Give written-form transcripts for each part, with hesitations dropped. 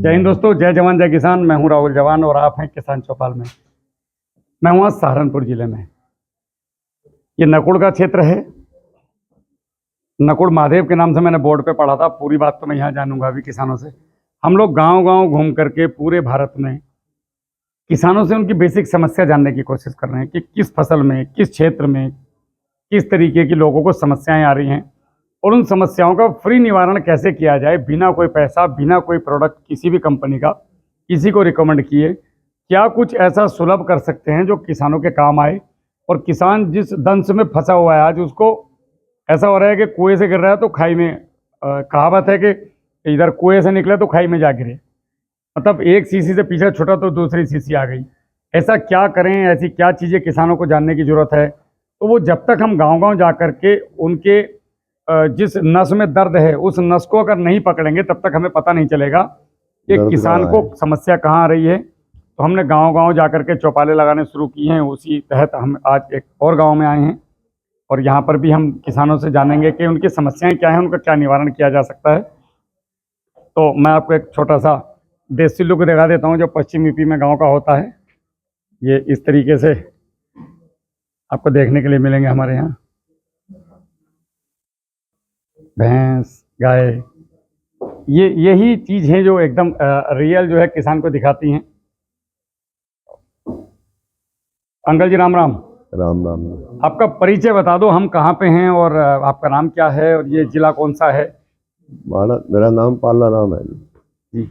जय हिंद दोस्तों, जय जवान जय किसान। मैं हूं राहुल जवान और आप हैं किसान चौपाल में। मैं हूं आज सहारनपुर जिले में। ये नकुड़ का क्षेत्र है। नकुड़ महादेव के नाम से मैंने बोर्ड पे पढ़ा था। पूरी बात तो मैं यहाँ जानूंगा अभी किसानों से। हम लोग गांव-गांव घूम करके पूरे भारत में किसानों से उनकी बेसिक समस्या जानने की कोशिश कर रहे हैं कि किस फसल में, किस क्षेत्र में, किस तरीके की लोगों को समस्याएं आ रही हैं और उन समस्याओं का फ्री निवारण कैसे किया जाए, बिना कोई पैसा, बिना कोई प्रोडक्ट किसी भी कंपनी का किसी को रिकमेंड किए। क्या कुछ ऐसा सुलभ कर सकते हैं जो किसानों के काम आए। और किसान जिस दंश में फंसा हुआ है आज, उसको ऐसा हो रहा है कि कुएं से गिर रहा है तो खाई में, कहावत है कि इधर कुएं से निकले तो खाई में जा गिरे। मतलब एक सीसी से पीछे छूटा तो दूसरी सीसी आ गई। ऐसा क्या करें, ऐसी क्या चीज़ें किसानों को जानने की ज़रूरत है। तो वो जब तक हम गांव-गांव जा कर के उनके जिस नस में दर्द है उस नस को अगर नहीं पकड़ेंगे तब तक हमें पता नहीं चलेगा कि किसान को समस्या कहाँ आ रही है। तो हमने गांव-गांव जा कर के चौपालें लगाने शुरू की हैं। उसी तहत हम आज एक और गाँव में आए हैं और यहाँ पर भी हम किसानों से जानेंगे कि उनकी समस्याएं क्या हैं, उनका क्या निवारण किया जा सकता है। तो मैं आपको एक छोटा सा देसी लुक दिखा देता हूँ जो पश्चिम यूपी में गांव का होता है। ये इस तरीके से आपको देखने के लिए मिलेंगे हमारे यहाँ। भैंस, गाय, ये यही चीज़ है जो एकदम रियल जो है किसान को दिखाती हैं। अंकल जी राम राम। राम राम। आपका परिचय बता दो, हम कहाँ पे हैं और आपका नाम क्या है और ये जिला कौन सा है। मेरा नाम पाला राम है जी।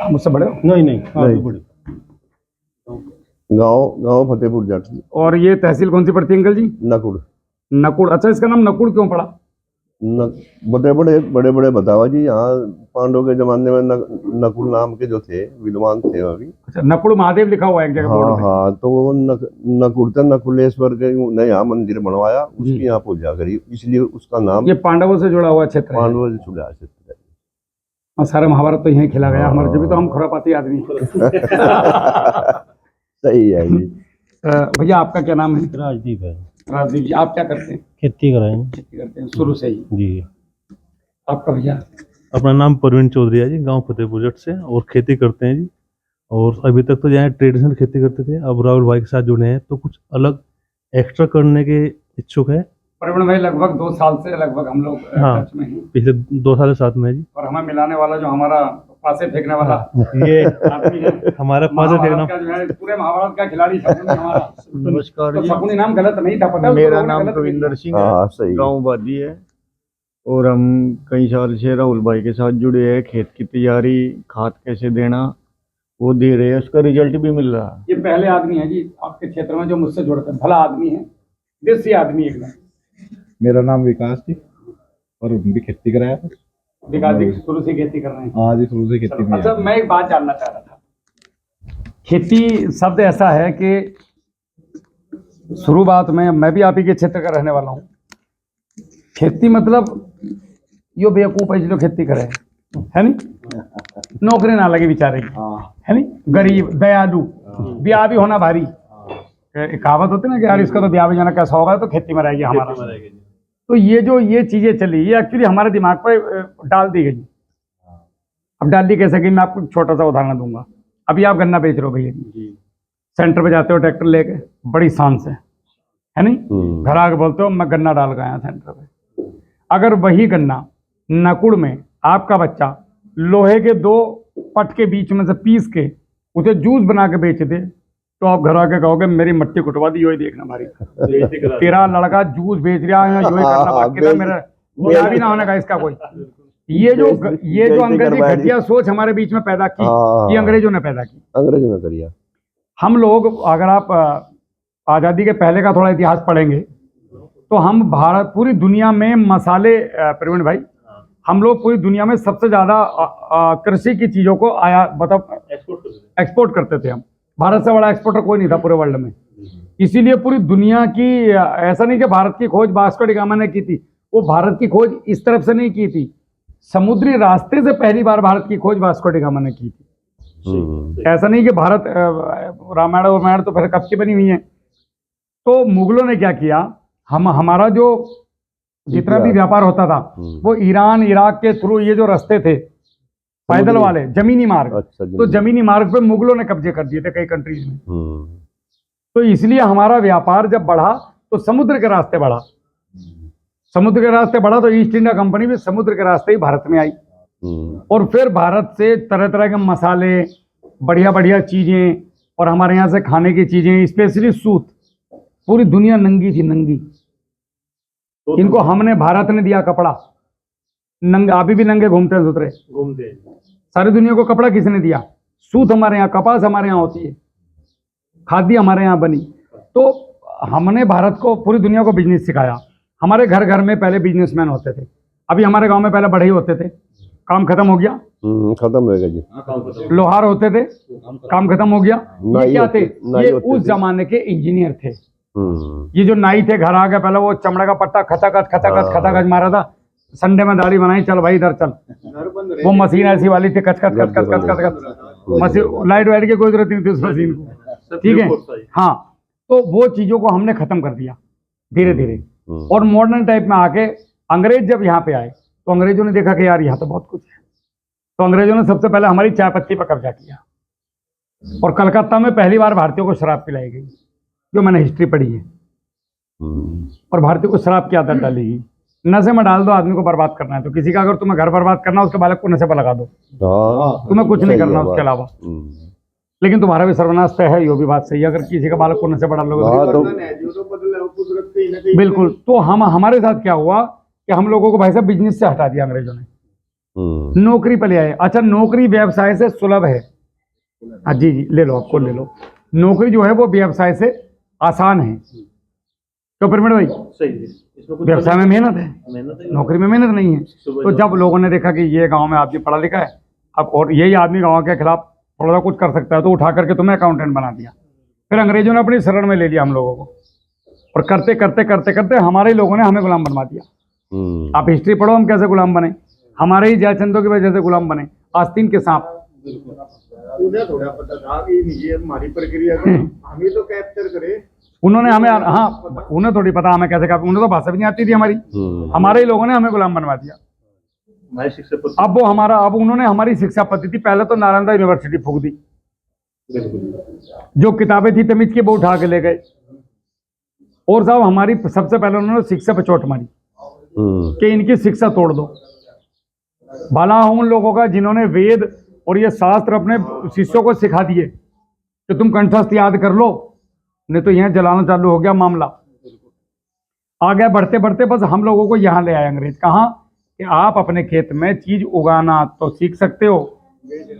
आप मुझसे बड़े हो? नहीं। गांव फतेहपुर जट। और ये तहसील कौन सी पड़ती है अंकल जी? नकुड़। नकुड़। अच्छा, इसका नाम नकुड़ क्यों पड़ा? बड़े बड़े बतावा जी। यहाँ पांडवों के जमाने में नकुल नाम के जो थे विद्वान थे अभी। अच्छा, नकुड़ महादेव लिखा हुआ है एक जगह बोर्ड पे। हाँ, तो वो नकुड़ता नकुलेश्वर के ने यहाँ मंदिर बनवाया, उसकी यहाँ पूजा करी, इसलिए उसका नाम। ये पांडवों से जुड़ा हुआ क्षेत्र है। पांडवों से जुड़ा क्षेत्र है। सारा महाभारत तो यहीं खिला गया हमारे, जब तो हम खुरापाती आदमी। सही है जी। भैया आपका क्या नाम है? राजदीप है। राजदीप जी, आप क्या करते हैं? खेती कराएं। खेती करते हैं शुरू से ही जी। आपका भैया? अपना नाम परवीन चौधरी है जी, गांव फतेहपुर जट से, और खेती करते हैं जी। और अभी तक तो यहाँ ट्रेडिशनल खेती करते थे, अब राहुल भाई के साथ जुड़े हैं तो कुछ अलग एक्स्ट्रा करने के इच्छुक है। परवीन भाई लगभग 2 साल से लगभग हम लोग हाँ, टच में हैं। पिछले 2 साल साथ में है जी। और हमें मिलाने वाला जो हमारा पासे फेंकने वाला ये आदमी है, हमारा महाभारत का जो है, पूरे महाभारत का खिलाड़ी शकुनी हमारा। नमस्कार तो जी। शकुनी नाम गलत नहीं था, पता है? मेरा नाम कविंदर सिंह है, हाँ सही। गांव बादी है। और हम कई साल से राहुल भाई के साथ जुड़े हैं। खेत की तैयारी, खाद कैसे देना वो दे रहे हैं, उसका रिजल्ट भी मिल रहा है। ये पहले आदमी है जी आपके क्षेत्र में जो मुझसे जुड़ता है। भला आदमी है, देसी आदमी एकदम। मेरा नाम विकास थी और भी खेती कराया था। विकास जी शुरू से खेती कर रहे हैं? आज ही शुरू से खेती में। अच्छा, मैं एक बात जानना चाह रहा था। खेती शब्द ऐसा है कि शुरुआत में मैं भी आप ही के क्षेत्र का रहने वाला हूँ। खेती मतलब यो बेवकूफ है जो खेती करे, है नहीं? नौकरी ना लगे बेचारे की, है नहीं? गरीब, दयालु, ब्याह भी होना भारी। कहावत होती है ना कि यार इसका तो ब्याह भी जाना कैसा होगा, तो खेती में रहेगी हमारा। तो ये चीजें चली, ये एक्चुअली हमारे दिमाग पर डाल दी गई। अब डाल दी कैसे गई, मैं आपको छोटा सा उदाहरण दूंगा। अभी आप गन्ना बेच रहे हो भैया जी, सेंटर पे जाते हो ट्रैक्टर लेके बड़ी शान से, है नहीं? घर आके बोलते हो मैं गन्ना डाल गया सेंटर पे। अगर वही गन्ना नकुड़ में आपका बच्चा लोहे के 2 पट के बीच में से पीस के उसे जूस बना के बेच दे, तो आप घर आके कहोगे मेरी मट्टी कुटवा दी। यो देखना भारी, तेरा लड़का जूस बेच रहा है, यो करना बाकी था, मेरा ब्याह भी ना होने का इसका कोई। ये जो अंग्रेजी घटिया सोच हमारे बीच में पैदा की, ये अंग्रेजों ने पैदा की। अंग्रेजों ने करिया। हम लोग, अगर आप आज़ादी के पहले का थोड़ा इतिहास पढ़ेंगे तो हम पूरी दुनिया में मसाले, प्रवीण भाई, हम लोग पूरी दुनिया में सबसे ज़्यादा कृषि की चीज़ों को एक्सपोर्ट करते थे। हम भारत से बड़ा एक्सपोर्टर कोई नहीं था पूरे वर्ल्ड में। इसीलिए पूरी दुनिया की, ऐसा नहीं कि भारत की खोज वास्को डी गामा ने की थी, वो भारत की खोज इस तरफ से नहीं की थी, समुद्री रास्ते से पहली बार भारत की खोज वास्को डी गामा ने की थी। ऐसा नहीं कि भारत, रामायण तो फिर कब की बनी हुई है। तो मुगलों ने क्या किया, हमारा जो जितना भी व्यापार होता था वो ईरान, इराक के थ्रू, ये जो रास्ते थे पैदल वाले जमीनी मार्ग। अच्छा तो जमीनी मार्ग पे मुगलों ने कब्जे कर दिए थे कई कंट्रीज में। हम्म, तो इसलिए हमारा व्यापार जब बढ़ा तो समुद्र के रास्ते बढ़ा। समुद्र के रास्ते बढ़ा तो ईस्ट इंडिया कंपनी भी समुद्र के रास्ते ही भारत में आई। और फिर भारत से तरह तरह के मसाले, बढ़िया बढ़िया चीजें, और हमारे यहाँ से खाने की चीजें, स्पेशली सूत, पूरी दुनिया नंगी थी, नंगी। इनको हमने, भारत ने दिया कपड़ा। नंगे अभी भी नंगे घूमते हैं, सुतरे घूमते हैं। सारी दुनिया को कपड़ा किसने दिया? सूत हमारे यहाँ, कपास हमारे यहाँ होती है, खादी हमारे यहाँ बनी। तो हमने भारत को, पूरी दुनिया को बिजनेस सिखाया। हमारे घर घर में पहले बिजनेसमैन होते थे। अभी हमारे गांव में पहले बढ़ई होते थे, काम खत्म हो गया। खत्म हो गया जी। लोहार होते थे, काम खत्म हो गया। ये नाई क्या थे? नाई ये होते उस थे। जमाने के इंजीनियर थे। ये जो नाई थे, घर आ गए, पहले वो चमड़े का पट्टा खचाखच मारा था। संडे में दाढ़ी बनाई, चल भाई इधर चल। वो मशीन ऐसी वाली थी, कच कच कच कच कच कच कच, मशीन, लाइट वाइट की कोई जरूरत नहीं थी उस मशीन को, ठीक है। हाँ, तो वो चीजों को हमने खत्म कर दिया धीरे धीरे। और मॉडर्न टाइप में आके अंग्रेज जब यहाँ पे आए तो अंग्रेजों ने देखा कि यार यहाँ तो बहुत कुछ है। तो अंग्रेजों ने सबसे पहले हमारी चाय पत्ती पर कब्जा किया। और कलकत्ता में पहली बार भारतीयों को शराब पिलाई गई, जो मैंने हिस्ट्री पढ़ी है। और भारतीयों को शराब की आदत डाली गई। नशे में डाल दो, आदमी को बर्बाद करना है तो किसी का, अगर तुम्हें घर बर्बाद करना है, उसके बालक को नशे पर लगा दो, तुम्हें कुछ नहीं करना उसके अलावा। लेकिन तुम्हारा भी सर्वनाश तय है, यो भी बात सही है। अगर किसी का बालक को नशे पर डाल लोगे तो बिल्कुल। तो हमारे साथ क्या हुआ कि हम लोगों को भाई साहब बिजनेस से हटा दिया अंग्रेजों ने, नौकरी पे ले आए। अच्छा, नौकरी व्यवसाय से सुलभ है। हाँ जी जी, ले लो, आपको ले लो। नौकरी जो है वो व्यवसाय से आसान है। तो प्रवीण भाई, सही है, इसमें कुछ व्यवसाय में मेहनत है, मेहनत है। नौकरी में मेहनत नहीं है। तो जब लोगों ने देखा कि ये गांव में आदमी पढ़ा लिखा है, अब और यही आदमी गांव के खिलाफ थोड़ा सा कुछ कर सकता है, तो उठा करके तुम्हें अकाउंटेंट बना दिया। फिर अंग्रेजों ने अपनी शरण में ले लिया हम लोगों को, और करते करते करते करते हमारे ही लोगों ने हमें गुलाम बनवा दिया। आप हिस्ट्री पढ़ो, हम कैसे गुलाम बने। हमारे ही जयचंदों की वजह से गुलाम बने, आस्तीन के सांप। उन्हें थोड़ा पता था कि ये हमारी प्रक्रिया को हम ही तो कैप्चर करें। उन्होंने हमें, हाँ, उन्हें थोड़ी पता हमें कैसे, उन्हें तो भाषा भी नहीं आती थी हमारी। हमारे ही लोगों ने हमें गुलाम बनवा दिया। हमारी शिक्षा पर अब वो हमारा, अब उन्होंने हमारी शिक्षा पद्धति, पहले तो नालंदा यूनिवर्सिटी फूक दी, जो किताबें थी तमीज की वो उठा के ले गए। और साहब हमारी सबसे पहले उन्होंने शिक्षा पे चोट मारी कि इनकी शिक्षा तोड़ दो। भला हो उन लोगों का जिन्होंने वेद और ये शास्त्र अपने शिष्यों को सिखा दिए कि तुम कंठस्थ याद कर लो, नहीं तो यहाँ जलाना चालू हो गया मामला। आगे बढ़ते बढ़ते बस हम लोगों को यहाँ ले आए अंग्रेज। कहाँ कि आप अपने खेत में चीज उगाना तो सीख सकते हो,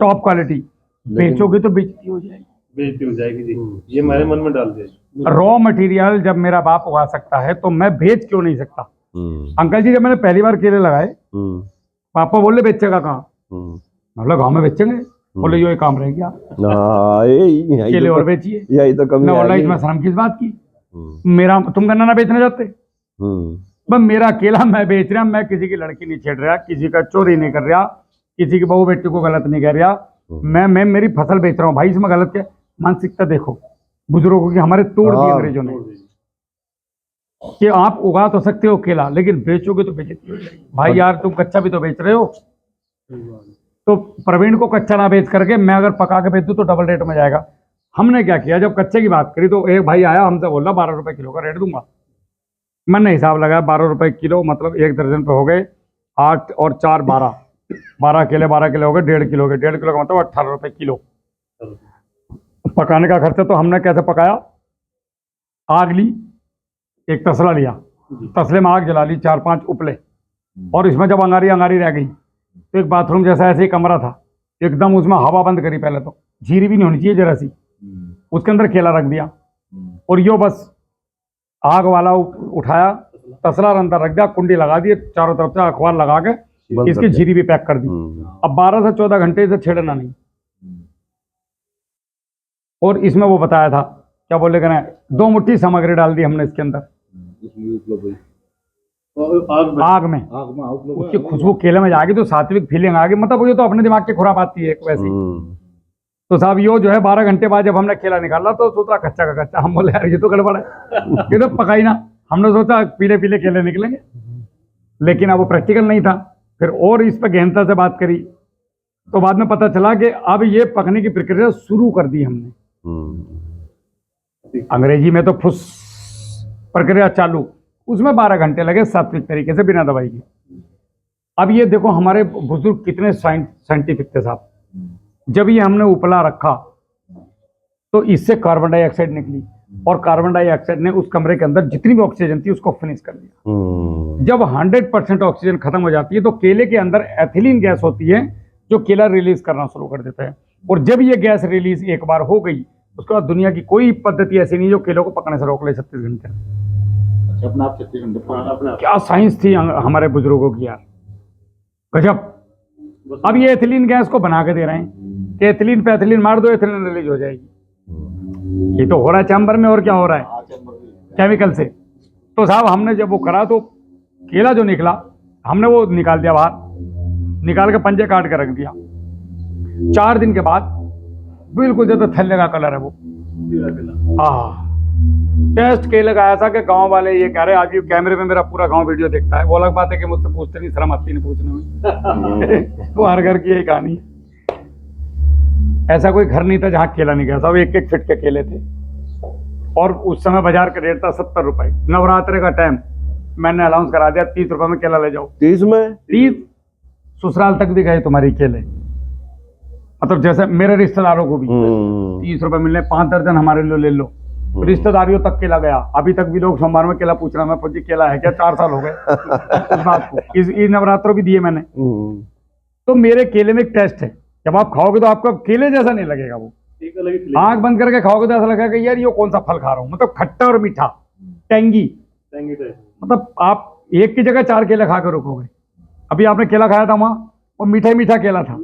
टॉप क्वालिटी, बेचोगे तो बेइज्जती हो जाएगी। बेइज्जती हो जाएगी जी, ये हमारे मन में डाल दिया। रॉ मटेरियल जब मेरा बाप उगा सकता है तो मैं बेच क्यों नहीं सकता। अंकल जी, जब मैंने पहली बार केले लगाए, पापा बोले बेचेगा कहाँ? मतलब गाँव में बेचेंगे। बोले यो काम रह गया, केले और बेचिए। यही तो कमी मैं बोला, है। इसमें शर्म किस बात की? मेरा, तुम गन्ना ना बेचने जाते? बस मेरा केला मैं बेच रहा, मैं किसी की लड़की नहीं छेड़ रहा, किसी का चोरी नहीं कर रहा, किसी की बहू बेटी को गलत नहीं कर रहा। मैं मेरी फसल बेच रहा हूँ भाई, इसमें गलत क्या? मानसिकता देखो बुजुर्गों की, हमारे तोड़ दी अंग्रेजों ने कि आप उगा तो सकते हो केला, लेकिन बेचोगे तो बेइज्जती हो जाएगी। भाई यार, तुम कच्चा भी तो बेच रहे हो। तो प्रवीण को कच्चा ना बेच करके मैं अगर पका के बेच दूं तो डबल रेट में जाएगा। हमने क्या किया, जब कच्चे की बात करी तो एक भाई आया, हमसे बोला 12 रुपए किलो का रेट दूंगा। मैंने हिसाब लगाया, 12 रुपए किलो मतलब 1 दर्जन पे हो गए 8 और 4 12, 12 केले 12 किलो हो गए 1.5 किलो के, 1.5 किलो का मतलब 18 रुपए किलो। पकाने का खर्चा तो हमने कैसे पकाया, आग ली, एक तसला लिया, तसले में आग जला ली, 4-5 उपले, और इसमें जब अंगारी रह गई तो एक बाथरूम जैसा ऐसे ही कमरा था, एकदम उसमें हवा बंद करी, पहले तो झीरी भी नहीं होनी चाहिए जरा सी, उसके अंदर केला रख दिया, और यो बस आग वाला उठाया, तसला अंदर रख दिया, कुंडी लगा दी, चारों तरफ से अखबार लगा के इसकी झीरी भी पैक कर दी। अब 12 से 14 घंटे से छेड़ना नहीं। और इसमें वो बताया था, क्या बोले कहना, 2 मुट्ठी सामग्री डाल दी हमने इसके अंदर आग में, उसकी खुशबू केले में जाएगी तो सात्विक फीलिंग आ गई। मतलब ये तो अपने दिमाग की खुराक आती है वैसे। तो साहब यो जो है 12 घंटे बाद जब हमने केला निकाला तो सोचा कच्चा का कच्चा, हम बोले यार ये तो गड़बड़ है, ये तो पकाई ना। हमने सोचा पीले पीले केले निकलेंगे, लेकिन अब वो प्रैक्टिकल नहीं था। फिर और इस पर गहनता से बात करी तो बाद में पता चला कि अब ये पकने की प्रक्रिया शुरू कर दी हमने। अंग्रेजी में तो फुस प्रक्रिया चालू, उसमें 12 घंटे लगे सात्विक तरीके से बिना दवाई के। अब ये देखो हमारे बुजुर्ग कितने साइंटिफिक थे साहब। जब ये हमने उपला रखा तो इससे कार्बन डाइऑक्साइड निकली और कार्बन डाइऑक्साइड ने उस कमरे के अंदर जितनी भी ऑक्सीजन थी उसको फिनिश कर दिया। जब 100% ऑक्सीजन खत्म हो जाती है तो केले के अंदर एथिलीन गैस होती है जो केला रिलीज करना शुरू कर देता है। और जब ये गैस रिलीज एक बार हो गई उसके बाद दुनिया की कोई पद्धति ऐसी नहीं जो केलों को पकने से रोक ले 36 घंटे। अच्छा, अपना आप 36 घंटे अपना क्या साइंस थी हमारे बुजुर्गों की यार, गजब। अब ये एथिलीन गैस को बना के दे रहे हैं कि एथिलीन पे एथिलीन मार दो, एथिलीन रिलीज हो जाएगी। ये तो हो रहा है चैम्बर में, और क्या हो रहा है केमिकल से। तो साहब हमने जब वो करा तो केला जो निकला हमने वो निकाल दिया बाहर, निकाल के पंजे काट के रख दिया। 4 दिन के बाद बिल्कुल जैसे थैले का कलर है वो। टेस्ट के लगाया था कि गांव वाले ये कह रहे आज भी कैमरे में मेरा पूरा गांव वीडियो देखता है। वो अलग बात है कि मुझसे पूछते नहीं, शर्म आती नहीं पूछने में। तो हर घर की यही कहानी। ऐसा कोई घर नहीं था जहाँ केला नहीं गया, सब 1-1 फीट के केले थे। और उस समय बाजार का रेट था 70 रुपए। नवरात्रे का टाइम मैंने अनाउंस करा दिया 30 रुपए में केला ले जाओ। 30 में 30 ससुराल तक भी गए तुम्हारी केले, मतलब जैसे मेरे रिश्तेदारों को भी 30 रुपए मिलने, 5 दर्जन हमारे लिए ले लो। रिश्तेदारियों तक केला गया। अभी तक भी लोग सोमवार में केला पूछ रहे हैं, मैं पूछी केला है क्या? 4 साल हो गए इस बात को। इस नवरात्रों भी दिए मैंने। तो मेरे केले में एक टेस्ट है, जब आप खाओगे तो आपको केले जैसा नहीं लगेगा। वो आंख बंद करके खाओगे तो ऐसा लगेगा कि यार ये कौन सा फल खा रहा हूँ। मतलब खट्टा और मीठा, टेंगी, मतलब आप एक की जगह 4 केले खा के रुकोगे। अभी आपने केला खाया था वहां, वो मीठा ही मीठा केला था,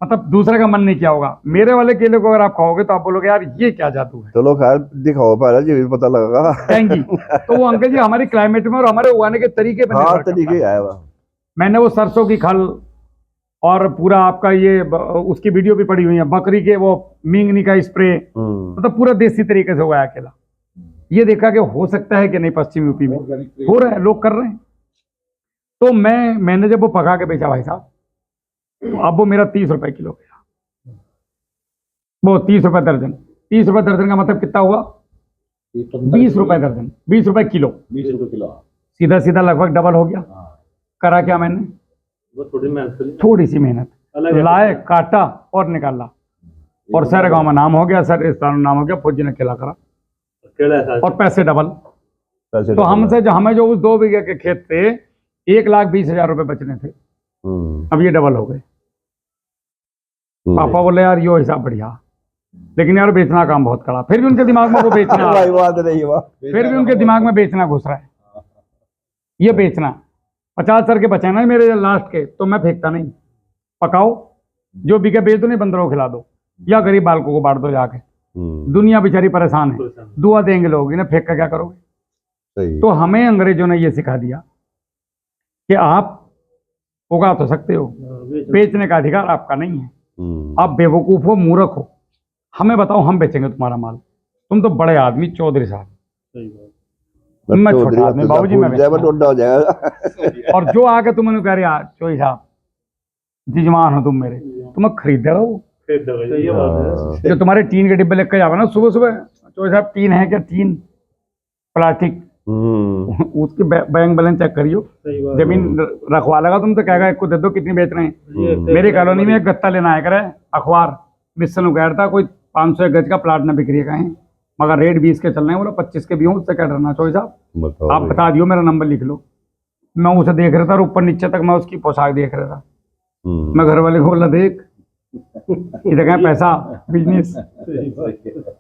मतलब दूसरे का मन नहीं किया होगा। मेरे वाले केले को अगर आप खाओगे तो आप बोलोगे यार ये क्या जादू है। चलो खैर दिखाओ पहले जी भी पता लगेगा। टेंगी। तो वो अंकल जी हमारी क्लाइमेट में और हमारे उगाने के तरीके पे हाँ निर्भर करता तरीके है। आया हुआ। मैंने वो सरसों की खल और पूरा आपका ये उसकी वीडियो भी पड़ी हुई है, बकरी के वो मींगनी का स्प्रे, मतलब पूरा देसी तरीके से उगाया केला। ये देखा कि हो सकता है कि नहीं पश्चिमी यूपी में हो रहा है, लोग कर रहे हैं। तो मैंने जब वो पका के बेचा भाई साहब, तो अब वो मेरा 30 रुपए किलो गया। वो 30 रुपए दर्जन। 30 रुपए दर्जन का मतलब कितना हुआ? 20 रुपए दर्जन, 20 रुपए किलो, 20 रुपए किलो। सीधा सीधा लगभग डबल हो गया। करा क्या मैंने? थोड़ी सी मेहनत, लाए, काटा और निकाला। और सारे गांव में नाम हो गया, सारे रिश्तेदारों में नाम हो गया, फौजी ने केला करा और पैसे डबल। तो हमसे जो हमें जो उस 2 बीघे के खेत थे 1,20,000 रुपए बचने थे, अब ये डबल हो गए। पापा बोले यार यो हिसाब बढ़िया, लेकिन यार बेचना काम बहुत कड़ा। फिर भी उनके दिमाग में वो बेचना फिर भी उनके दिमाग में बेचना घुस रहा है। ये बेचना 50 सर के बचे ना मेरे लास्ट के, तो मैं फेंकता नहीं। पकाओ, जो बिके बेच दो, नहीं बंदरों को खिला दो या गरीब बालकों को बांट दो जाके। दुनिया बेचारी परेशान है, दुआ देंगे लोग, इन्हें फेंक कर क्या करोगे? सही। तो हमें अंग्रेजों ने ये सिखा दिया कि आप उगा तो सकते हो, बेचने का अधिकार आपका नहीं है। आप बेवकूफ हो, मूर्ख हो। हमें बताओ, हम बेचेंगे तुम्हारा माल? तुम तो बड़े आदमी, चौधरी साहब। मैं छोटा आदमी, बाबूजी मैं टोटा हो जाएगा। और जो आके तुमने कह रहे यार चौधरी साहब जजमान हो तुम मेरे, तुम्हें खरीदेगा वो। जो तुम्हारे टीन के डिब्बे लेकर जाओगे ना सुबह सुबह, चौधरी साहब टीन है क्या? टीन प्लास्टिक, उसकी बैंक बैलेंस चेक करियो। जमीन रखवा लगा तुम तो कहेगा एक को दे दो, कितनी बेच रहे हैं। मेरी कॉलोनी में एक गत्ता लेना है करे अखबार मिशन उगाड़ था, कोई 500 गज का प्लाट न बिक्री का है, मगर रेट 20 के चल रहे हैं, बोला 25 के भी हूँ, उससे क्या डरना। चौधरी साहब आप बता दियो, मेरा नंबर लिख लो। मैं उसे देख रहा था, ऊपर नीचे तक मैं उसकी पोशाक देख रहा था। मैं घर वाले को बोला देख इधर कहीं पैसा बिजनेस,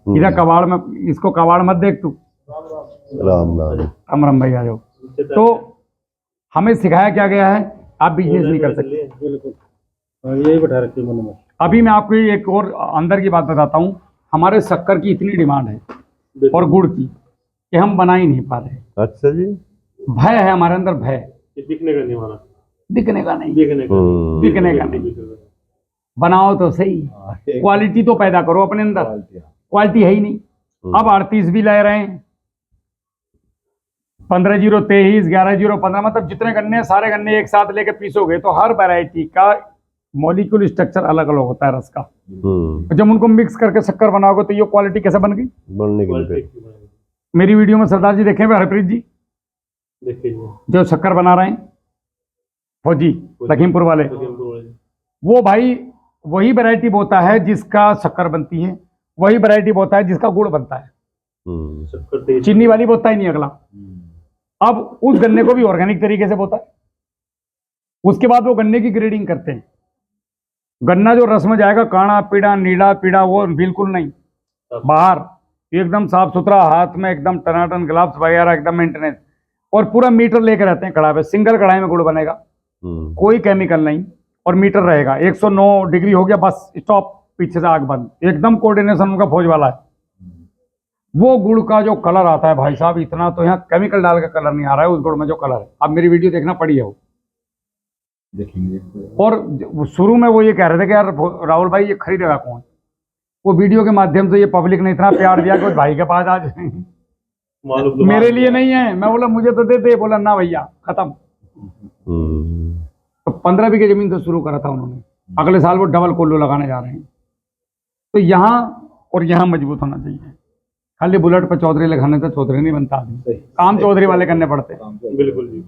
इधर कबाड़ में, इसको कबाड़ मत देख तू। राम राम। राम भाई आ जाओ। तो हमें सिखाया क्या गया है, आप बिजनेस नहीं कर सकते। यही बैठा रखी मन में। अभी मैं आपको एक और अंदर की बात बताता हूँ। हमारे शक्कर की इतनी डिमांड है और गुड़ की कि हम बना ही नहीं पा रहे। अच्छा जी। भय है हमारे अंदर, भय। दिखने का नहीं हमारा, दिखने का नहीं, दिखने का नहीं। बनाओ तो सही, क्वालिटी तो पैदा करो अपने अंदर, क्वालिटी है ही नहीं। अब 38 भी ले रहे हैं, 15-0-23, 11-0-15, मतलब जितने गन्ने सारे गन्ने एक साथ लेके पीसोगे तो हर वैरायटी का मॉलिक्यूल स्ट्रक्चर अलग अलग होता है रस का। हम्म, जब उनको मिक्स करके शक्कर बनाओगे तो ये क्वालिटी कैसे बन गई? बनने के लिए मेरी वीडियो में सरदार जी देखे हुए हरप्रीत जी देखिए जो शक्कर बना रहे हैं, फौजी लखीमपुर वाले, वो भाई वही वैरायटी बोता है जिसका शक्कर बनती है, वही वैरायटी बोता है जिसका गुड़ बनता है। हम्म, चीनी वाली बोता ही नहीं अगला। अब उस गन्ने को भी ऑर्गेनिक तरीके से बोता है, उसके बाद वो गन्ने की ग्रेडिंग करते हैं। गन्ना जो रस में जाएगा काड़ा पीड़ा नीला पीड़ा वो बिल्कुल नहीं, बाहर एकदम साफ सुथरा, हाथ में एकदम टनाटन ग्लव्स वगैरह एकदम मेंटेनेंस, और पूरा मीटर लेकर रहते हैं कढ़ाई पे। सिंगल कढ़ाई में गुड़ बनेगा, कोई केमिकल नहीं, और मीटर रहेगा। 109 डिग्री हो गया बस स्टॉप, पीछे से आग बंद, एकदम कोऑर्डिनेशन उनका फौज वाला है। वो गुड़ का जो कलर आता है भाई साहब, इतना तो यहाँ केमिकल डाल का कलर नहीं आ रहा है उस गुड़ में जो कलर है। अब मेरी वीडियो देखना पड़ी है वो, देखेंगे। और शुरू में वो ये कह रहे थे कि यार राहुल भाई ये खरीदेगा कौन। वो वीडियो के माध्यम से ये पब्लिक ने इतना प्यार दिया कि उस भाई के पास आज मेरे लिए नहीं है। मैं बोला मुझे तो दे दे, बोला ना भैया खत्म। तो 15 बीघे जमीन से शुरू करा था उन्होंने, अगले साल वो डबल कोल्लू लगाने जा रहे हैं। तो यहाँ और यहाँ मजबूत होना चाहिए। खाली बुलेट पर चौधरी लगाने से चौधरी नहीं बनता आदमी, काम चौधरी वाले करने पड़ते। बिल्कुल जी।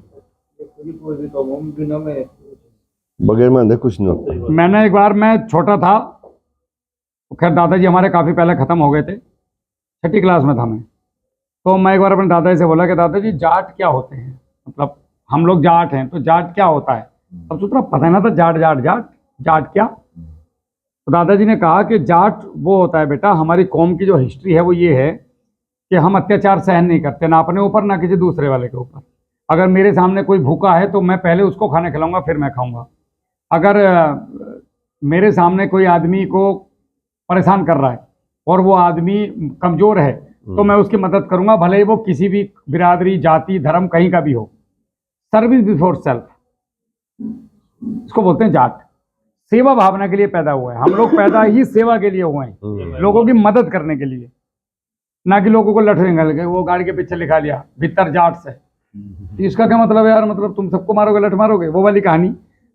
बगैर में कुछ नहीं होता। मैंने एक बार, मैं छोटा था, खैर दादाजी हमारे काफ़ी पहले ख़त्म हो गए थे, 6ठी क्लास में था मैं। तो मैं एक बार अपने दादाजी से बोला कि दादाजी जाट क्या होते हैं, मतलब हम लोग जाट हैं तो जाट क्या होता है। तब तो पता ना था जाट जाट जाट जाट क्या। तो दादाजी ने कहा कि जाट वो होता है बेटा, हमारी कौम की जो हिस्ट्री है वो ये है कि हम अत्याचार सहन नहीं करते, ना अपने ऊपर ना किसी दूसरे वाले के ऊपर। अगर मेरे सामने कोई भूखा है तो मैं पहले उसको खाना खिलाऊंगा फिर मैं खाऊंगा। अगर मेरे सामने कोई आदमी को परेशान कर रहा है और वो आदमी कमज़ोर है तो मैं उसकी मदद करूंगा, भले ही वो किसी भी बिरादरी जाति धर्म कहीं का भी हो। सर्विस बिफोर सेल्फ, इसको बोलते हैं जाट। सेवा भावना के लिए पैदा हुआ है, हम लोग पैदा ही सेवा के लिए हुए हैं, लोगों की मदद करने के लिए, ना कि लोगों को लठ निकल गए। वो गाड़ी के पीछे लिखा लिया भीतर जाट से, इसका क्या मतलब है यार, मतलब तुम सबको मारोगे लठ मारोगे, वो वाली कहानी।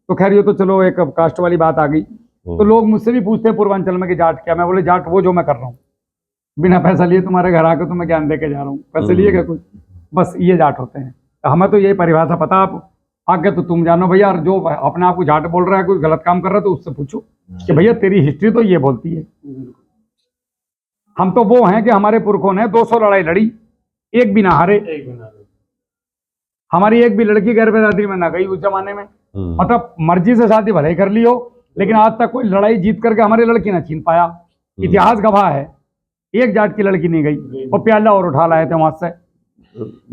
तो खैर ये तो चलो एक कास्ट वाली बात आ गई। तो लोग मुझसे भी पूछते हैं पूर्वांचल में कि जाट क्या। मैं बोले जाट वो जो मैं कर रहा हूँ, बिना पैसा लिए तुम्हारे घर आकर तुम्हें ज्ञान दे के जा रहा हूँ, पैसे लिए क्या कुछ, बस ये जाट होते हैं। हमें तो यही परिभाषा पता, आप आगे तो तुम जानो भैया। जो अपने आप को जाट बोल रहा है, कोई गलत काम कर रहा है तो उससे पूछो कि भैया तेरी हिस्ट्री तो ये बोलती है। हम तो वो हैं कि हमारे पुरखों ने 200 लड़ाई लड़ी, एक भी ना हारे। हमारी एक भी लड़की गैर बिरादरी में ना गई उस जमाने में। मतलब मर्जी से शादी भले ही कर ली हो, लेकिन आज तक कोई लड़ाई जीत करके हमारी लड़की ना छीन पाया। इतिहास गवाह है, एक जाट की लड़की नहीं गई। और प्याला और उठा लाए थे वहां से,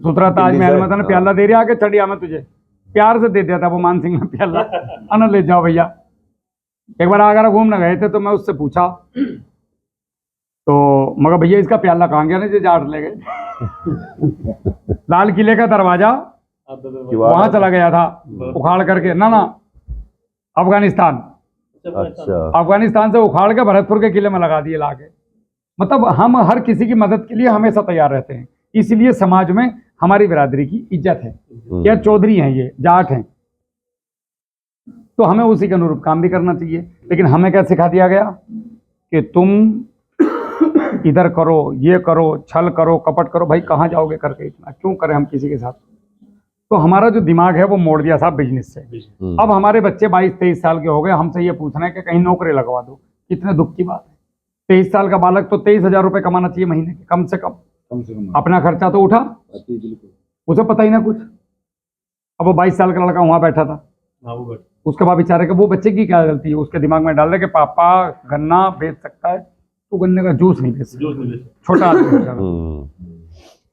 सुतरा ताजमहल में था ना, प्याला दे रहा, आके चढ़िया मैं तुझे प्यार से दे दिया था वो मान सिंह में प्याला, अना ले जाओ भैया। एक बार आगरा घूमने गए थे तो मैं उससे पूछा, तो मगर भैया इसका प्याला कहाँ गया ना, जो जाट ले गए। लाल किले का दरवाजा वहां चला गया था उखाड़ करके, ना अफगानिस्तान, अच्छा, अफगानिस्तान से उखाड़ के भरतपुर के किले में लगा दिए लाके। मतलब हम हर किसी की मदद के लिए हमेशा तैयार रहते हैं, इसलिए समाज में हमारी बिरादरी की इज्जत है। क्या चौधरी हैं, ये जाट हैं, तो हमें उसी के अनुरूप काम भी करना चाहिए। लेकिन हमें क्या सिखा दिया गया कि तुम इधर करो, ये करो, छल करो, कपट करो। भाई कहाँ जाओगे करके, इतना क्यों करें हम किसी के साथ। तो हमारा जो दिमाग है वो मोड़ दिया साहब बिजनेस से। अब हमारे बच्चे 22-23 साल के हो गए, हमसे ये पूछ रहे हैं कि कहीं नौकरी लगवा दो। कितने दुख की बात है। 23 साल का बालक तो 23,000 रुपये कमाना चाहिए महीने के, कम से कम। अपना खर्चा तो उठा, उसे पता ही ना कुछ। अब वो 22 साल का लड़का वहां बैठा था, उसके बाद बेचारे का, वो बच्चे की क्या गलती है, उसके दिमाग में डाल दे कि पापा गन्ना बेच सकता है तो गन्ने का जूस नहीं बेच सकता, छोटा आदमी।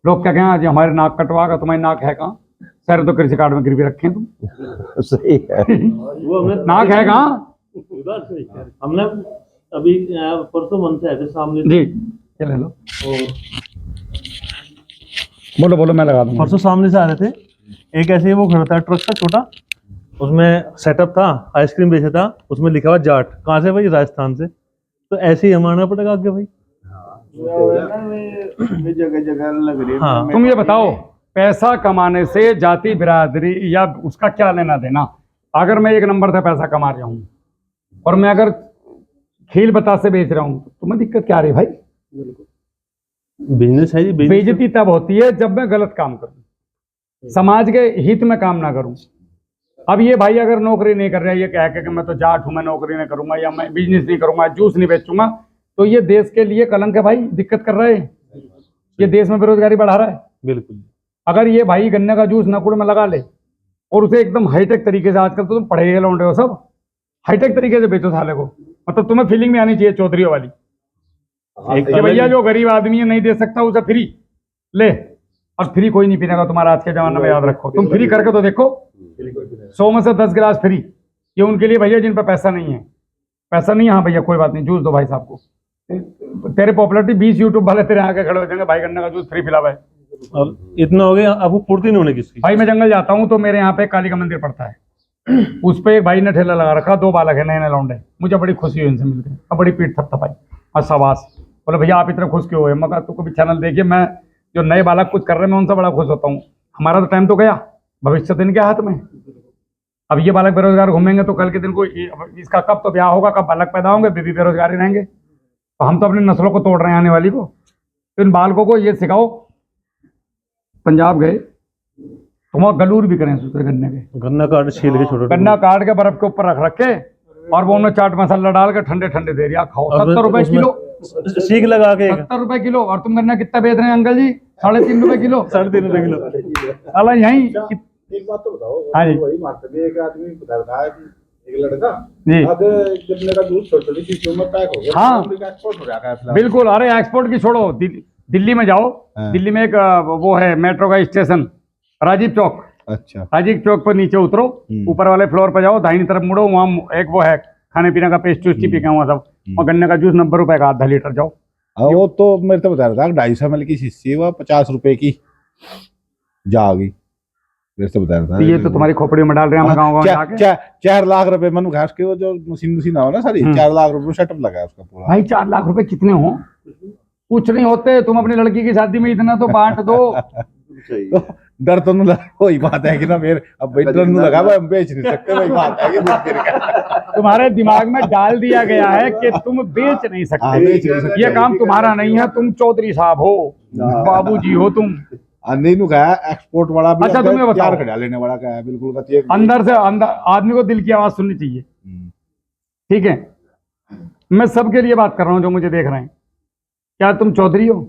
लोग क्या कहें, आज हमारे नाक कटवागा, तुम्हारी नाक है कहाँ, सर तो कृषि कार्ड में गिरवी रखे तुम। सही है, नाक है कहाँ। हमने अभी परसों मन से आए थे सामने जी, ये ले लो, बोलो बोलो, मैं लगा दूंगा। परसों सामने से आ रहे थे, एक ऐसे ही वो खड़ा था, ट्रक था छोटा, उसमें सेटअप था, आइसक्रीम बेचा था, उसमें लिखा हुआ जाट। कहाँ से भाई? राजस्थान से। तो ऐसे ही हमारा पड़ेगा आगे भाई। जगह जगह लग रही है। हाँ। तुम ये बताओ, पैसा कमाने से जाति बिरादरी या उसका क्या लेना देना। अगर मैं 1 नंबर से पैसा कमा रहा हूँ और मैं अगर खेल बतासे बेच रहा हूँ तो तुम्हें दिक्कत क्या आ रही है भाई? बिजनेस है जी, business बेइज्जती तब होती है जब मैं गलत काम करूं, समाज के हित में काम ना करूं। अब ये भाई अगर नौकरी नहीं कर रहा है, ये कह के कि मैं तो जाट हूं, मैं नौकरी नहीं करूंगा या मैं बिजनेस नहीं करूंगा, जूस नहीं बेचूंगा, तो ये देश के लिए कलंक है भाई, दिक्कत कर रहा है, ये देश में बेरोजगारी बढ़ा रहा है। बिल्कुल। अगर ये भाई गन्ने का जूस नकुड़ में लगा ले और उसे एकदम हाईटेक तरीके से, आजकल तो तुम पढ़े लिखे लौंडे हो सब, हाईटेक तरीके से बेचो साले को, मतलब तुम्हें फीलिंग में आनी चाहिए चौधरीयों वाली कि भैया जो गरीब आदमी है नहीं दे सकता उसे फ्री ले, और फ्री कोई नहीं पीने का तुम्हारा आज के जमाने में, याद रखो। तुम फ्री करके तो देखो, 100 में से 10 गिलास फ्री, ये उनके लिए भैया जिन पर पैसा नहीं है, पैसा नहीं है, हाँ भैया कोई बात नहीं, जूस दो भाई साहब को। तेरे पॉपुलरिटी 20 यूट्यूब वाले तेरे आके खड़े हो जाएंगे, भाई गन्ने का जूस फ्री पिला भाई। अब इतना हो गया, आपको पूर्ति नहीं होने किसकी। भाई मैं जंगल जाता हूँ तो मेरे यहाँ पे काली का मंदिर पड़ता है, उस पे एक भाई ने ठेला लगा रखा, 2 बालक है नए नए लौंडे, मुझे बड़ी खुशी हुई इनसे मिलकर, अब बड़ी पीठ थपथपाई और शाबाश, बोले भैया आप इतने खुश क्यों हुए? मगर तू कभी चैनल देखिए, मैं जो नए बालक कुछ कर रहे हैं मैं उनसे बड़ा खुश होता हूँ, हमारा तो टाइम तो गया, भविष्य तो इनके हाथ में। अब ये बालक बेरोजगार घूमेंगे तो कल के दिन को इसका कब तो ब्याह होगा, कब बालक पैदा होंगे, बेबी बेरोजगार ही रहेंगे। तो हम तो अपनी नस्लों को तोड़ रहे हैं आने वाली को। तो इन बालकों को ये सिखाओ, पंजाब गए तो वहाँ गलूर भी करें सूत्र गन्ने के, गन्ना काट छील के छोटे गन्ना काट के बर्फ के ऊपर रख रखे और वो उन्हें चाट मसाला डाल के ठंडे ठंडे दे दिया, खाओ। 70 रुपए किलो, सीख लगा के 70 रुपए किलो। और तुम गन्ना कितना बेच रहे हैं अंकल जी? 3.5 रुपए किलो, 3.5 रुपए किलो। साला यहीं एक बात तो बताओ, हाँ जी। वही मार्केट में एक आदमी बता रहा है कि एक लड़का जी अब गन्ने का दूध छोटी शीशियों में पैक हो गया, हाँ। अमेरिका एक्सपोर्ट हो जाता है फिलहाल। बिल्कुल। अरे एक्सपोर्ट की छोड़ो, दिल्ली में जाओ, दिल्ली में एक वो है मेट्रो का स्टेशन, राजीव चौक, अच्छा राजीव चौक पर नीचे उतरो, ऊपर वाले फ्लोर पर जाओ, दाहिनी तरफ मुड़ो, वहाँ एक वो है खाने पीने का पेस्ट्री वेस्ट्री पी के वहाँ सब, और गन्ने का जूस 90 रुपए का आधा लीटर। जाओ। वो तो मेरे तो बता रहा था 250 ml की शीशी, वो 50 रुपए की जा गई, मेरे से बता रहा था। तो ये तो तुम्हारी खोपड़ी में डाल रहे हैं, हम गाँव गाँव जाके। 4 लाख रुपए मन घास के वो जो मशीन हो ना सारी, 4 लाख रुपए सेटअप लगा है उसका पूरा। भाई 4 लाख रुपए कितने हो? कुछ नहीं होते। तुम अपनी लड़की की शादी में इतना तो बांट दो। सही तो डर तो नहीं लगा, वही बात है कि ना मेरे अब भाई डर नहीं लगा, भाई हम बेच नहीं सकते, वही बात है कि तुम्हारे दिमाग में डाल दिया गया है कि तुम बेच नहीं हाँ, बेच नहीं सकते, सकते। ये काम तुम्हारा नहीं है, तुम चौधरी साहब हो, बाबूजी हो तुम। नहीं नु कहा एक्सपोर्ट वाला भी। अच्छा, तुम्हें बताओ। तैयार खड़ा लेने वाला का है बिल्कुल का चेक अंदर से अंदर आदमी को दिल की आवाज सुननी चाहिए, ठीक है? मैं सबके लिए बात कर रहा हूँ जो मुझे देख रहे हैं। क्या तुम चौधरी हो?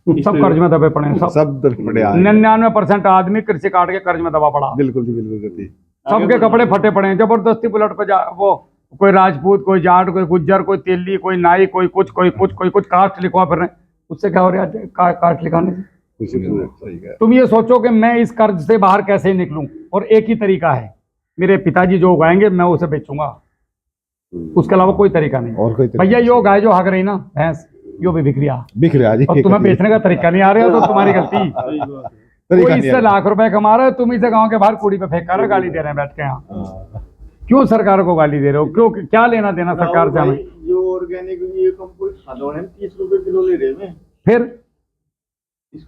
सब कर्ज में दबे पड़े हैं, सब सब बड़े आए 99% आदमी कृषि काट के कर्ज में दबा पड़ा, बिल्कुल जी बिल्कुल गति। सबके कपड़े फटे पड़े हैं, जबरदस्ती बुलेट पे जा, वो कोई राजपूत, कोई जाट, कोई गुज्जर, कोई तेली, कोई नाई, कोई कुछ कास्ट लिखवा फिर रहे हैं। उससे क्या हो रहा है कास्ट लिखाने से? कुछ नहीं, सही है। तुम ये सोचो कि मैं इस कर्ज से बाहर कैसे निकलूं, और एक ही तरीका है, मेरे पिताजी जो उगाएंगे मैं उसे बेचूंगा, उसके अलावा कोई तरीका नहीं। और कोई भैया यो गाय जो हग रही ना भैंस, यो भी बिक रहा, बिक रहा जी, और तुम्हें बेचने का तरीका नहीं आ रहा तो तुम्हारी गलती। तरीका कोई नहीं इससे आ लाख रुपए कमा रहा है, तुम इसे गांव के बाहर कूड़ी पे फेंक कर गाली दे रहे हैं बैठ के यहाँ। क्यों सरकार को गाली दे रहे हो? क्यों? क्या लेना देना सरकार से हमें? जो ऑर्गेनिक ये कंपोस्ट खादों ने 30 रुपए किलो ले रहे हैं, फिर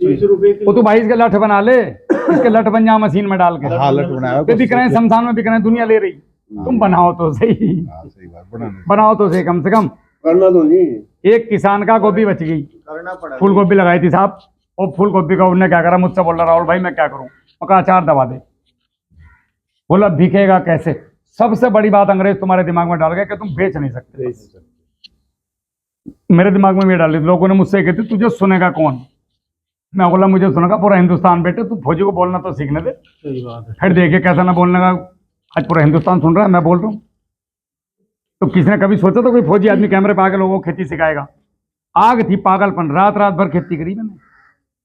30 रुपए वो तो भाई इसके लठ बना ले, इसके लठ बन जा मशीन में डाल के, हालत बनाया ये बिक रहे हैं, शमशान में बिक रहे हैं, दुनिया ले रही। तुम बनाओ तो सही, सही बात बनाने बनाओ तो सही, कम से कम। करना तो नहीं। एक किसान का गोभी बच गई, करना पड़ा। फूल गोभी लगाई थी साहब, और फूल गोभी का उन्होंने क्या करा, मुझसे बोल रहा राहुल भाई मैं क्या करूं, मैं कहा अचार दबा दे। बोला बिकेगा कैसे? सबसे बड़ी बात अंग्रेज तुम्हारे दिमाग में डाल गया कि तुम बेच नहीं सकते। मेरे दिमाग में भी डाली, लोगों ने मुझसे कहते तुझे सुनेगा कौन? मैं बोला मुझे सुनेगा पूरा हिंदुस्तान। बेटे तू फौजी को बोलना तो सीखने दे, फिर देखिए कैसा ना बोलने का। आज पूरा हिंदुस्तान सुन रहा है मैं बोल रहा हूँ, तो किसी ने कभी सोचा तो कोई फौजी आदमी कैमरे पे आके लोगों को खेती सिखाएगा? आग थी, पागलपन, रात रात भर खेती करी मैंने।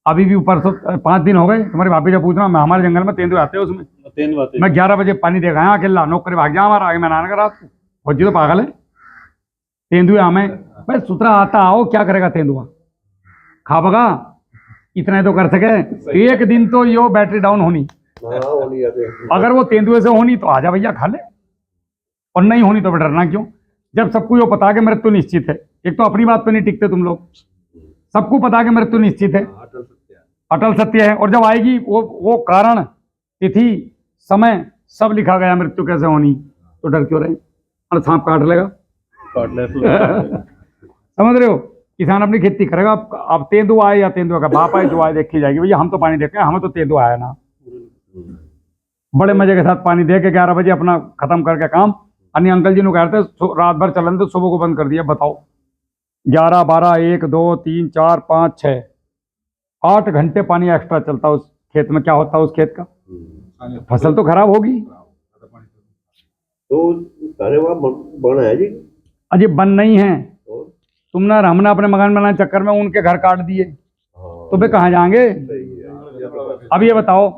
अभी भी ऊपर 5 दिन हो गए, तुम्हारी भाभी जब पूछ रहा, मैं हमारे जंगल में तेंदुए आते हैं, उसमें मैं 11 बजे पानी देखा है अकेला, नौकरी भाग जा हमारा आगे, मैं नहाने का रात को। फौजी तो पागल है, तेंदुए हमें भाई सुतरा आता आओ, क्या करेगा तेंदुआ? खा बगा, इतना ही तो कर सके। एक दिन तो यो बैटरी डाउन होनी, अगर वो तेंदुए से होनी तो आजा भैया खा ले, और नहीं होनी तो फिर डरना क्यों? जब सबको यो पता कि मृत्यु निश्चित है, एक तो अपनी बात पे नहीं टिकते तुम लोग, सबको पता कि मृत्यु निश्चित है, अटल सत्य है, और जब आएगी वो कारण, तिथि, समय सब लिखा गया, मृत्यु कैसे होनी, तो डर क्यों रहे? और सांप काट लेगा। समझ रहे हो, किसान अपनी खेती करेगा। अब तेंदुआ आए या तेंदुआ का बाप आए जो आए देखी जाएगी। भैया हम तो पानी देख के, हमें तो तेंदुआ आया ना, बड़े मजे के साथ पानी दे के 11 बजे अपना खत्म करके काम। अन्य अंकल जी ने कहते रात भर चलन तो सुबह को बंद कर दिया। बताओ 11, 12, 1, 2, 3, 4, 5, 6, 8 घंटे पानी एक्स्ट्रा चलता उस खेत में। क्या होता है उस खेत का? फसल तो खराब होगी। तो सारे वहाँ बन है जी। अजी बन नहीं है, तुमने हमने अपने मकान बनाने चक्कर में उनके घर काट दिए, तो वे कहाँ जाएंगे? अब ये बताओ,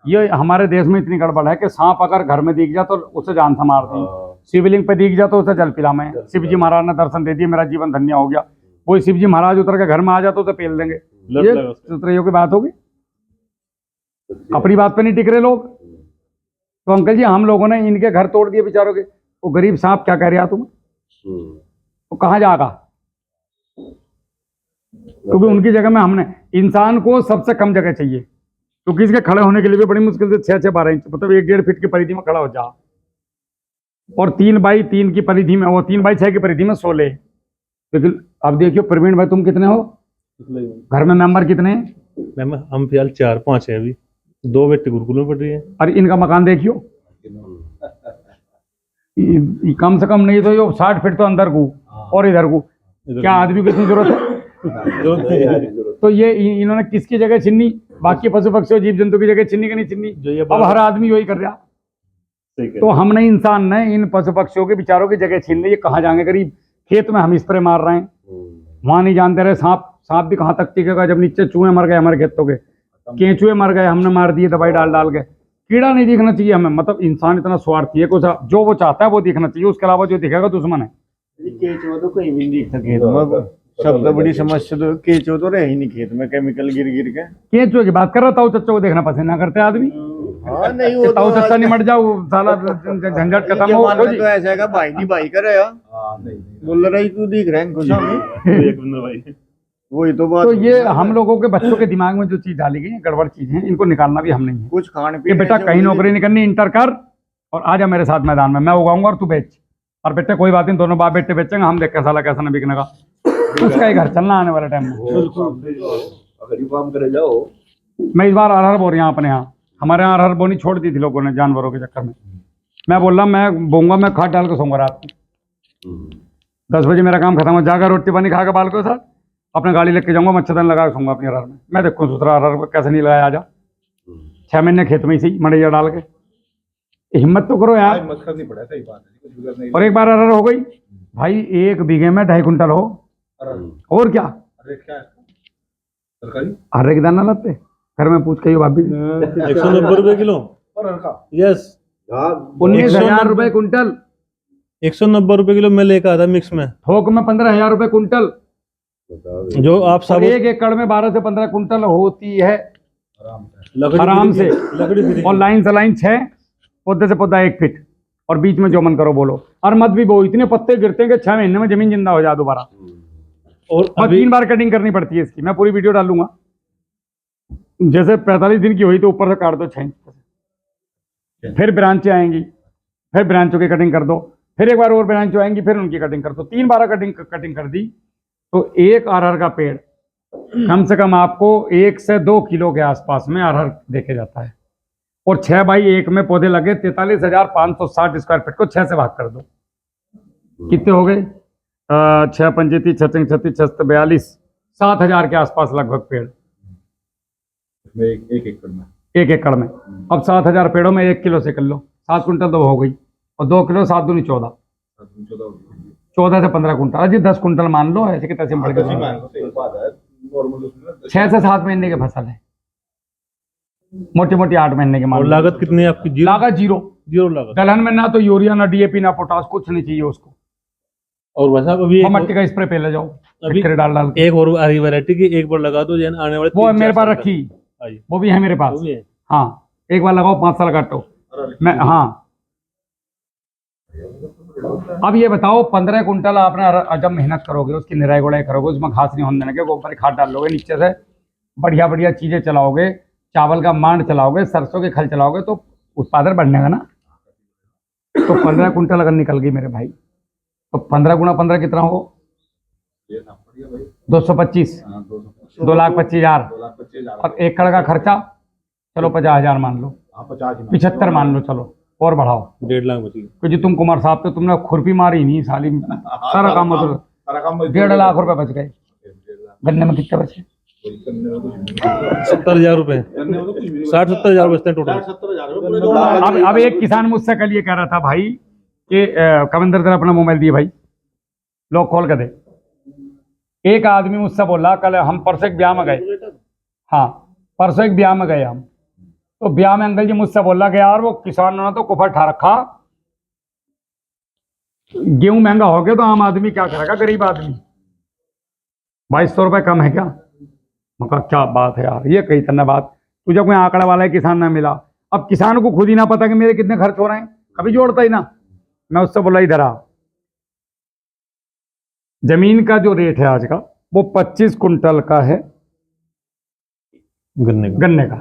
ये हमारे देश में इतनी गड़बड़ है कि सांप अगर घर में दिख जाए तो उसे जान से मार दी, शिवलिंग पे दिख जाए तो उसे जल पिला में। शिव जी महाराज ने दर्शन दे दिए, मेरा जीवन धन्य हो गया। वही शिव जी महाराज उतर के घर में आ जाए तो उसे पेल देंगे। ये सुतरियों की बात होगी, अपनी बात पे नहीं टिक रहे लोग। तो अंकल जी हम लोगों ने इनके घर तोड़ दिए बेचारों के। वो गरीब सांप क्या कह रहा तुम, वो कहाँ जाएगा? क्योंकि उनकी जगह में हमने, इंसान को सबसे कम जगह चाहिए, क्योंकि इसके खड़े होने के लिए भी बड़ी मुश्किल से 6-12 इंच, मतलब 1-1.5 फीट की परिधि में खड़ा हो जा। और 3x3 की परिधि में, वो 3x6 की परिधि में 16। लेकिन अब देखियो प्रवीण भाई, तुम कितने हो घर में, मेंबर कितने हैं? मैम हम फिलहाल 4-5 है अभी, 2 व्यक्ति गुरुकुल में पढ़ रही है। और इनका मकान देखियो, कम से कम नहीं तो ये 60 फीट तो अंदर को और इधर को, क्या आदमी की इतनी जरूरत है? तो ये इन्होंने किसकी जगह छीनी? बाकी पशु पक्षियों जीव जंतु की जगह छीनी कि नहीं छीनी? अब हर आदमी वही कर रहा। तो हमने इंसान ने इन पशु पक्षियों के बेचारों की जगह छीन ली। ये कहाँ जाएंगे गरीब? खेत में हम स्प्रे मार रहे हैं, वहां नहीं जानते रहे। सांप भी कहाँ तक टिकेगा जब नीचे चूहे मर गए हमारे खेतों के, केंचुए मर गए, हमने मार दिए दवाई डाल डाल के। कीड़ा नहीं दिखना चाहिए हमें, मतलब इंसान इतना स्वार्थी है, कुछ जो वो चाहता है वो दिखना चाहिए, उसके अलावा जो दिखेगा दुश्मन है। केचुआ तो कहीं भी नहीं दिखता खेत में। सबसे बड़ी समस्या तो केचुआ तो रहे ही नहीं खेत में, केमिकल गिर गिर के। केंचुए की बात कर रहा था, ताऊ चच्चों को देखना पसंद ना करते आदमी। हाँ नहीं, वो ताऊ चच्चा नहीं मर जाओ, साला झंझट खत्म हो। तो ऐसा है भाई नहीं भाई करे बोल रहा तू दिख रहा है खुश हमें। वही तो बात। तो ये हम लोगों के बच्चों के दिमाग में जो चीज डाली गई है, गड़बड़ चीज है, इनको निकालना भी हम नहीं है। कुछ खान कि पीन बेटा कहीं नौकरी नहीं करनी, इंटर कर और आ जा मेरे साथ मैदान में, मैं उगाऊंगा और तू बेच। और बेटे कोई बात नहीं, दोनों बाप बेटे बेचेंगे, हम देख के साला कैसा न बिकने का। उसका ही घर चलना आने वाले टाइम में। अगर ये काम करे जाओ। मैं इस बार अरहर बो रहा हूँ अपने यहाँ। हमारे यहाँ अरहर बोनी छोड़ दी थी लोगों ने जानवरों के चक्कर में। मैं बोल रहा मैं बोऊंगा, मैं खाद डाल के सोऊंगा रात को 10 बजे मेरा काम खत्म हो जाएगा, रोटी पानी खा के बाल के साथ अपने गाड़ी लेके जाऊंगा, मच्छरदानी लगा के सोऊंगा अपने अरहर में। मैं देखूँ दूसरा अरहर कैसे नहीं लगाया, आजा 6 महीने खेत में ही सही मड़ैया डाल के। हिम्मत तो करो यार। मक्खर नहीं पड़ा, सही बात है, कुछ बिगड़ नहीं। और एक बार अरहर हो गई भाई, 1 बीघे में 2.5 कुंटल हो, और क्या। अरे क्या है सरकारी अरहर की दाना लाते घर में, पूछ के भाभी 190 रुपए किलो। अरहर का? यस, 19,000 रुपए कुंटल। 190 रुपए किलो मैं लेकर आता मिक्स में। थोक में 15,000 रुपए कुंटल। जो आप और सब 1 एकड़ में 12 से 15 कुंटल होती है आराम से। आराम से। लकड़ी फ्री। और लाइन से लाइन 6, पौधे से पौधा 1 फीट, और बीच में जो मन करो बोलो। और मत भी वो इतने पत्ते गिरते हैं कि 6 महीने में जमीन जिंदा हो जाए दोबारा। और और अभी 3 बार कटिंग करनी पड़ती है इसकी, मैं पूरी वीडियो डालूंगा। जैसे 45 दिन की हुई तो ऊपर से काट दो 6 इंच, फिर ब्रांचें आएंगी, फिर ब्रांचों की कटिंग कर दो, फिर एक बार और ब्रांच आएंगी, फिर उनकी कटिंग कर दो। 3 बार कटिंग कर दी तो एक अरहर का पेड़ कम से कम आपको 1 से 2 किलो के आसपास में अरहर देखे जाता है। और 6 बाई 1 में पौधे लगे 43,560 स्क्वायर फीट को 6 से भाग कर दो, कितने हो गए? 6 पंजे 30 36 36 36 42, 7,000 के आसपास लगभग पेड़ इसमें एक एकड़ में। 1 एकड़ में। अब 7,000 पेड़ों में 1 किलो से कर लो, 7 कुंटल तो हो गई, और 2 किलो 7 दूनी 14, 14 से 15 कुंटल। अजी 10 कुंटल मान लो, ऐसे कि तैसे बढ़ के 6 से 7 महीने की फसल है, मोटी मोटी 8 महीने के मान और लो। लागत कितनी है आपकी? जीरो। लागत जीरो लागत। दलहन में ना तो यूरिया ना डीएपी ना पोटास, कुछ नहीं चाहिए उसको। और वैसा अभी और मट्टी का स्प्रे पे ले जाओ, अभी फिर डाल के। एक और हरी वैरायटी की एक बार लगा दो, जैन आने वाले वो 3-4 मेरे पास साल रखी, तक। आइए। वो भी है मेरे पास। वो भी है। हाँ, एक बार लगाओ 5 साल काटो मैं। हाँ, अब ये बताओ 15 कुंटल आपने जब मेहनत करोगे, उसकी निराई गुड़ाई करोगे, उसमें घास नहीं होने देने के, ऊपर खाद डाल लोगे, नीचे से बढ़िया बढ़िया चीजें चलाओगे, चावल का मांड चलाओगे, सरसों के खल चलाओगे, तो उत्पादन बढ़ने का ना। तो 15 कुंटल अगर निकल गई मेरे भाई, तो 15 गुना 15 कितना हो? ये था बढ़िया भाई। 225, हाँ 2,25,000। 2,25,000 और एकड़ का खर्चा चलो 50,000 मान लो, हाँ 50 75 मान लो, चलो और बढ़ाओ। 1.5 लाख बची। क्योंकि तुम कुमार साहब तो तुमने खुरपी मारी नहीं साली, सारा काम मतलब सारा काम 1.5 लाख रुपए बच गए। गन्ने में कितने बचे? 70,000 रुपए, 60-70,000 बचते हैं टोटल। 60-70,000 अब एक किसान मुझसे कल ये कह रहा था भाई कि कविंदर तेरा अपना मोबाइल दिए भाई, लो खोल कर दे। एक आदमी मुझसे बोला, कल हम परसों एक ब्याह में गए, हाँ परसों एक ब्याह में गए हम, तो ब्याह में अंकल जी मुझसे बोला कि यार वो किसानों ने तो कुफर ठा रखा, गेहूं महंगा हो गया तो आम आदमी क्या करेगा, गरीब आदमी, 2200 रुपये कम है क्या? मैं कहा क्या बात है यार, ये कही तन्ना बात, तुझे कोई आंकड़ा वाला है किसान ना मिला। अब किसान को खुद ही ना पता कि मेरे कितने खर्च हो रहे हैं, कभी जोड़ता ही ना। मैं उससे बोला इधर आ, जमीन का जो रेट है आज का वो 25 कुंटल का है गन्ने का,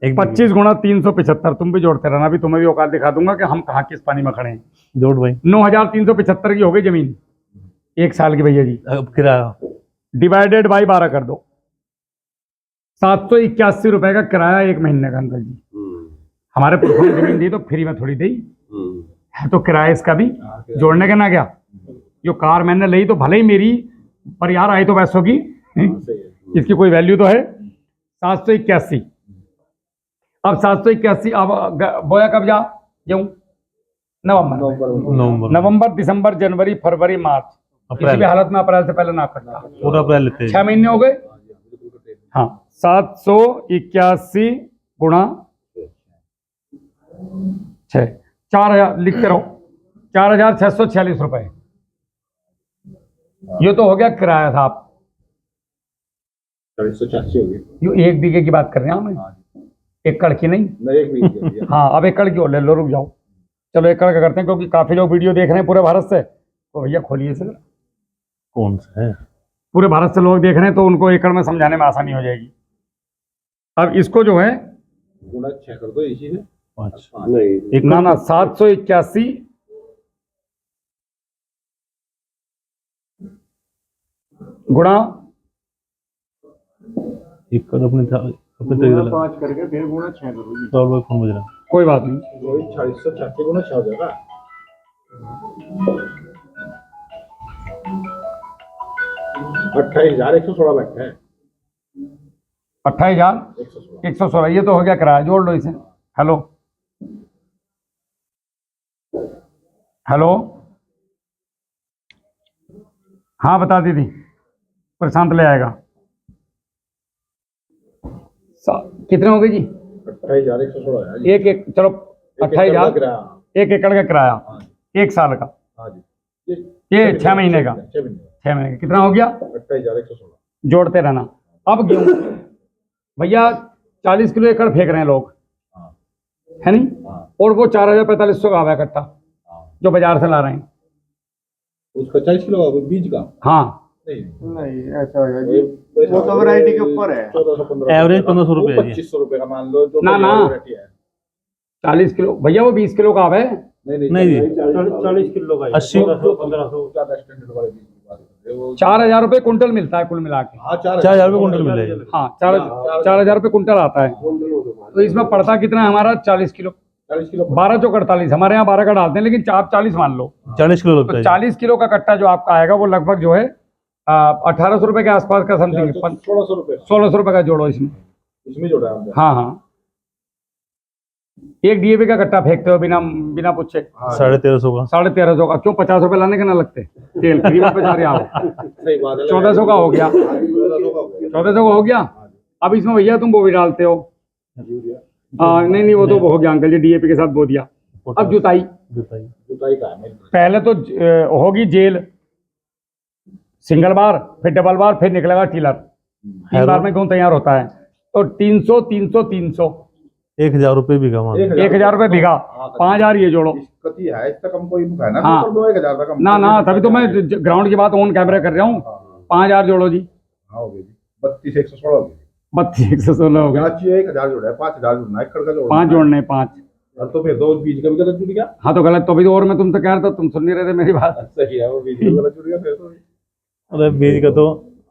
25 गुणा 375, तुम भी जोड़ते रहना, अभी तुम्हें भी औकात दिखा दूंगा कि हम कहाँ किस पानी में खड़े हैं। जोड़ भाई। 9,375 की हो गई जमीन, एक साल की भैया जी, अब किराया डिवाइडेड बाई 12 कर दो, 781 रुपए का किराया एक महीने का अंकल जी। हमारे पुरखों ने जमीन दी तो फ्री में थोड़ी दी है, तो किराया इसका भी जोड़ने का ना क्या। जो कार मैंने ली तो भले ही मेरी, पर यार आई तो पैसों की, इसकी कोई वैल्यू तो है। 781, अब 781, अब बोया कब जा गेहूं? नवंबर, दिसंबर, जनवरी, फरवरी, मार्च, किसी भी हालत में अप्रैल से पहले ना कटता, पूरा अप्रैल लेते हैं। 6 महीने हो गए। हाँ 781 गुणा 6, 4,000 लिखते रहो, 4,646 रुपए, ये तो हो गया किराया साहब। 480 हो गई। यो 1 बीघे की बात कर रहे हैं हम, एकड़ की नहीं। नहीं एक भी हाँ अब एकड़ की और ले लो, रुक जाओ, चलो एकड़ का करते हैं, क्योंकि काफी लोग वीडियो देख रहे हैं पूरे भारत से, तो भैया खोलिए सर, कौन सा है? पूरे भारत से लोग देख रहे हैं तो उनको एकड़ में समझाने में आसानी हो जाएगी। अब इसको जो है गुणा 6 कर दो इसी से। 5 नहीं ना 781 गुणा, एकड़ अपने गुणा 5 करके फिर गुणा 6 करोगी। तो कौन बज रहा? कोई बात नहीं, वही 486 गुणा 6 हो जाएगा। 28,116 बैठा है। 28,116, ये तो हो गया किराया, जोड़ लो इसे। हेलो हेलो, हाँ बता दीदी, प्रशांत ले आएगा। कितने हो गए जी? 28,116 है। एक चलो 28,000, किराया। 1 एकड़ का किराया, 1 साल का, हाँ जी, ये 6 महीने का, 6 महीने 6 महीने का कितना हो गया? 28,116। जोड़ते रहना। अब गेहूं भैया 40 किलो एकड़ फेंक रहे हैं लोग, हाँ है नहीं, हाँ और वो 4,000-4,500 का आवा कट्टा हाँ। जो बाजार से ला रहे हैं। उसका 40 किलो बीज का हाँ नहीं ऐसा हो जाएगा, वो तो वैरायटी के ऊपर है। 1415 एवरेज 1500 रुपए है जी। 2500 रुपए का मान लो जो ना, ना। वैरायटी है। 40 किलो भैया, वो 20 किलो का आवा है। नहीं जी, 40 किलो का 80 1500 ज्यादा स्टैंडर्ड वाले बीज की बात कर रहे हो। 4,000 रुपये कुंटल मिलता है कुल मिला के। हाँ 4,000 रुपए कुंटल मिल जाएगा। हाँ 4,000 रुपये कुंटल आता है। तो इसमें पड़ता कितना है हमारा? 40 किलो, 40 किलो 12 चौक 48, हमारे यहाँ 12 का डालते हैं, लेकिन आप 40 मान लो। 40 किलो तो लगता है 40 किलो का कट्टा जो आपका आएगा वो लगभग जो है 1,800 रुपये के आसपास का समथिंग, 1600 रुपए 1,600 रुपये का जोड़ो इसमें। इसमें जोड़ा है हमने। हाँ हाँ, एक DAP का कट्टा फेंकते हो बिना पूछे 1350 का। 1,350 का, क्यों 50 रुपये लाने के ना लगते, तेल फ्री में बचा रहे आओ। सही बात है। 1,400 का हो गया, 1400 का हो गया। 1,400 का हो गया। अब इसमें भैया तुम वो भी डालते हो, नहीं वो तो हो गया अंकल जी, DAP के साथ बो दिया। अब जुताई जुताई का है मेन। पहले तो होगी जेल, सिंगल बार, फिर डबल बार, फिर निकलेगा टीलर, 3 बार में गेहूं तैयार होता है। तो 300 300 300 1000 रुपए बीघा मान। 1,000 रुपये बीघा, 5,000 ये जोड़ो। कति है इसका कम कोई है ना। हाँ। कर दो 1,000 का कम। ना तभी तो मैं ग्राउंड की बात ऑन कैमरा कर रहा हूँ। 5,000 जोड़ो जी, हाँ हो गई जी। 32,116 हो गई। 32,116 हो गया। 1,000 जोड़ा है, 5,000 जोड़ना है, एकड़ का जोड़ना 5 जोड़ने 5, तो फिर तो बीज का भी गलत जुड़ गया। हाँ तो गलत तो भी, और मैं तुमसे कह रहा था, तुम सुन नहीं रहे थे मेरी बात। सही है, वो बीज का गलत जुड़ गया फिर तो। अरे बीज का तो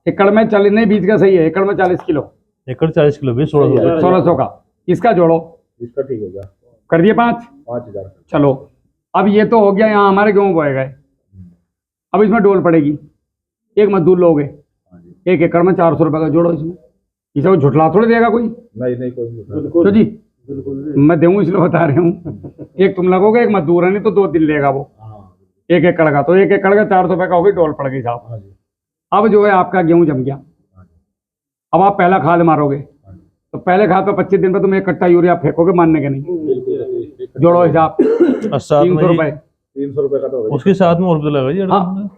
एकड़ में 40 नहीं, बीज का सही है, एकड़ में 40 किलो, एकड़ 40 किलो बीज 1600। 1600 का। इसका जोड़ो, इसका ठीक हो गया कर दिए 5। 5000। चलो अब ये तो हो गया, यहाँ हमारे गेहूं बोए गए। अब इसमें डोल पड़ेगी, एक मजदूर लोगे, 1 एकड़ में 400 रुपए का जोड़ो इसमें। इसे वो झुठला थोड़ी देगा कोई, नहीं नहीं कोई नहीं। तो जी मैं दूँ इसलिए बता रही हूँ। एक तुम लगोगे, एक मजदूर है, नहीं तो 2 दिन लेगा वो। 1 एकड़ का, तो 1 एकड़ का 400 रुपए का होगी, डोल पड़ गई साहब। अब जो है आपका गेहूं जम गया, अब आप पहला खाद मारोगे, तो पहले खाद पे 25 दिन पे तुम 1 कट्टा यूरिया फेंकोगे, मानने के नहीं। जोड़ो हिसाब, 300 रुपए। 300 रुपए का तो होगा। उसके साथ में और भी लगा जी। हाँ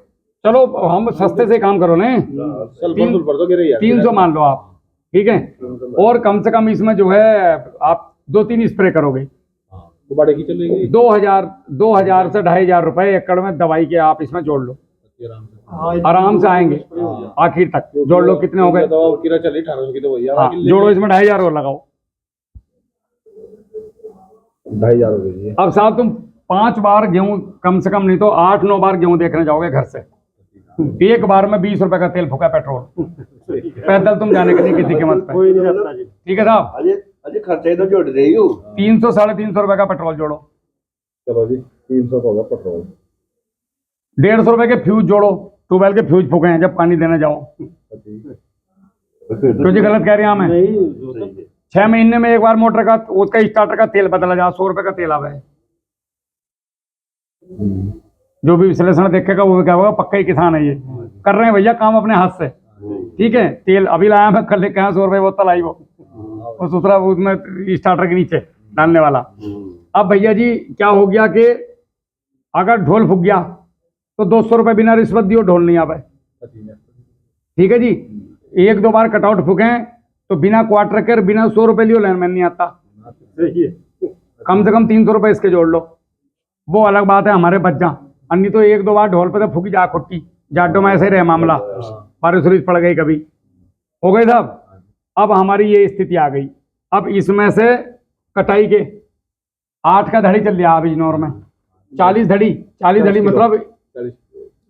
चलो हम सस्ते से काम करो ना, सल्फर सुल्फर तो गिरे यार। 300 मान लो आप, ठीक है। और कम से कम इसमें जो है आप 2-3 स्प्रे करोगे, तो बड़े की चलेगी 2000 से 2500 रुपए एकड़ में दवाई के आप इसमें जोड़ लो, आराम से आएंगे आखिर तक। जोड़ लो, कितने हो गए? दवा किरा चली 1800 की तो वही। हाँ जोड़ो, इसमें 2500 और लगाओ। 2500 हो गई। अब साहब तुम 5 बार गेहूं, कम से कम नहीं तो 8-9 बार गेहूं देखने जाओगे घर से, एक बार में 20 रुपए का तेल फूका पेट्रोल, पैदल तुम जाने के लिए किसी कीमत पे। ठीक है साहब, अजय खर्चा तो जोड़ रही हूँ। 300-350 रुपए का पेट्रोल जोड़ो, चलो जी 300 का होगा पेट्रोल। 150 रुपए के फ्यूज जोड़ो, ट्यूबवेल के फ्यूज फूके हैं जब पानी देने जाओ। तो जी गलत कह रहे हैं हमें। 6 महीने में एक बार मोटर का, उसका स्टार्टर का तेल बदला जा, 100 रुपए का तेल आवे। जो भी विश्लेषण देखेगा वो क्या होगा, पक्का ही किसान है ये। कर रहे हैं भैया काम अपने हाथ से, ठीक है। तेल अभी लाया मैं, कल लेके आया 100 रुपए बोतल आई वो दूसरा उसमें स्टार्टर के नीचे डालने वाला। अब भैया जी क्या हो गया कि अगर ढोल फूक गया तो 200 रुपए बिना रिश्वत दियो ढोल नहीं आवे, ठीक है जी। 1-2 बार कटआउट फूके तो बिना क्वार्टर के, बिना 100 रुपए लियो लाइनमैन नहीं आता। कम से कम 300 रुपए इसके जोड़ लो, वो अलग बात है, हमारे बच जा। अन्य तो 1-2 बार ढोल पे तो फूकी जा खुट्टी, जाटो में ऐसे ही रहे मामला, बारिश उरिश पड़ गई कभी, हो गई साहब। अब हमारी ये स्थिति आ गई। अब इसमें से कटाई के 8 का धड़ी चल रहा अभी इग्नोर में, 40 धड़ी मतलब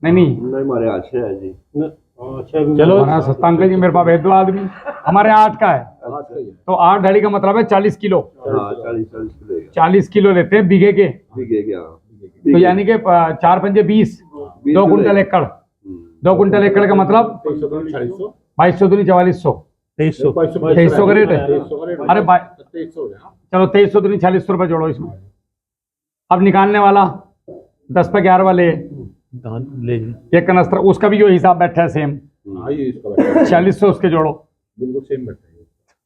नहीं हमारे अच्छे है जी। चलो सस्ता अंकल जी, मेरे पास भेज दो आदमी। हमारे 8 का है, तो 8 धड़ी का मतलब है 40 किलो। 40 किलो लेते हैं बीघे के, तो यानी कि 4 पंजे 20, 2 कुंटल एकड़। 2 कुंटल एकड़ का मतलब 2200 दूनी 4400, 2300 का रेट है। अरे चलो 2300 दूनी 4600 रुपये जोड़ो इसमें। अब निकालने वाला 10 पे 11 वाले एक कनस्तर, उसका भी जो हिसाब बैठा है सेम, 4600 उसके जोड़ो, बिल्कुल सेम बैठा है।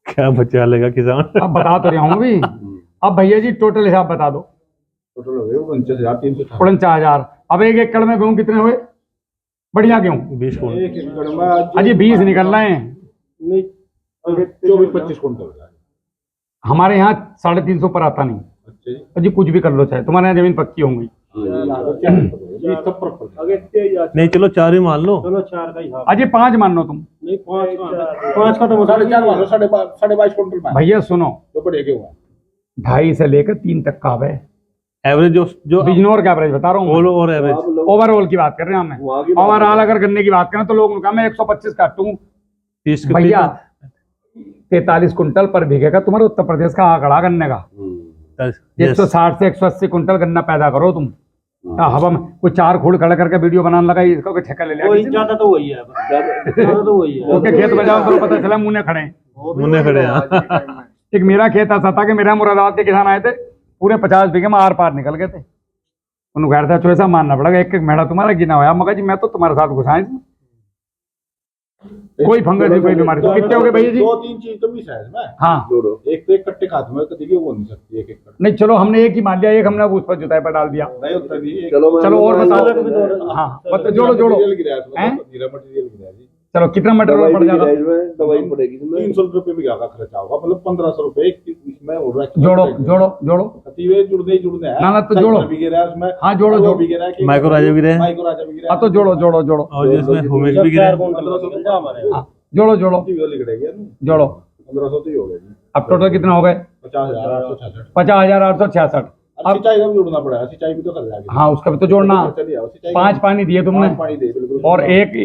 क्या बचा लेगा किसान। अब बता तो रहा हूँ अभी। अब भैया जी टोटल हिसाब बता दो। टोटल हो गए 49,300। 49,000। अब 1 एकड़ में गेहूँ कितने हुए? बढ़िया गेहूँ 20 कुंटल। एक एकड़ में अजी 20 निकल रहे हैं, 24-25 कुंटल। हमारे यहाँ 350 पर आता नहीं। अच्छा जी। अजी कुछ भी कर लो, चाहे तुम्हारे यहाँ जमीन पक्की होंगी। नहीं चलो 4 ही मान लो। अजी 5 मान लो तुम। 5 का तो 4.5 मान लो, 22.5 कुंटल में भैया सुनो, तो बढ़िया क्यों है? 2.5 से लेकर 3 तक का है एवरेज जो बिजनौर का एवरेज बता रहा हूँ। ऑल ओवर एवरेज, ओवरऑल की बात कर रहे हैं हमें। ओवरऑल अगर गन्ने की बात करें तो लोग कहा मैं 125 काटूं। 30 भैया 43 कुंटल पर बीघे का तुम्हारे उत्तर प्रदेश का आंकड़ा गन्ने का। 160 से 180 कुंटल गन्ना पैदा करो तुम। हवा में कोई 4 खूड़ खड़ा करके वीडियो बनाने लगा, इसका कोई ठेका ले लिया किसी ने? ज्यादा तो वही है, ज्यादा तो वही है। उसके खेत में जाओ तो पता चला मुंह खड़े हैं। मुन्ने खड़े हैं। एक मेरा खेत ऐसा था कि मेरा मुरादाबाद के किसान आए थे, पूरे 50 बीघे में आर पार निकल गए थे। उन्होंने कहा था चलो ऐसा मानना पड़ेगा, एक मेढ़ा तुम्हारा गिना हुआ। मगर जी मैं तो तुम्हारे साथ घुसा इसमें, कोई फंगस नहीं, कोई बीमारी। तो कितने हो गए भैया जी? 2-3 चीज तो मिस है इसमें। हाँ एक तो एक कट्टे खाद में तो देखिए वो नहीं सकती, एक एकड़ नहीं, चलो हमने एक ही मान लिया, एक हमने उस पर जुताई पर डाल दिया। नहीं होता जी। चलो और बताओ। हाँ जोड़ो जोड़ो। हैं? मटेरियल गिरा जी। चलो कितना मटेरियल पड़ जाएगा? दवाई पड़ेगी 300 रुपए भी का खर्चा होगा, मतलब 1500 रुपए इसमें हो रहा है। जोड़ो जोड़ो जोड़ो जुड़ने है ना तो जोड़ो। भी गिरा है उसमें। हाँ जोड़ो जोड़ो। भी गिरा है, माइक्रो राजा भी रहे, माइक्रो राजा भी गिरा हाँ तो जोड़ो जोड़ो जोड़ो। और जिसमें हुमेश भी गिरे। 1500 हाँ जोड़ो जोड़ो लिख रहेगी जोड़ो। 1500 तो ही हो गया जी। अब टोटल कितना हो गए? 50,866। 50,866। अब सिंचाई का भी जोड़ना पड़ेगा, सिंचाई भी तो कर जाएगी। हाँ उसका भी तो जोड़ना। चलिए आओ, सिंचाई 5 पानी दिए तुमने, 5 पानी दे बिल्कुल। और एक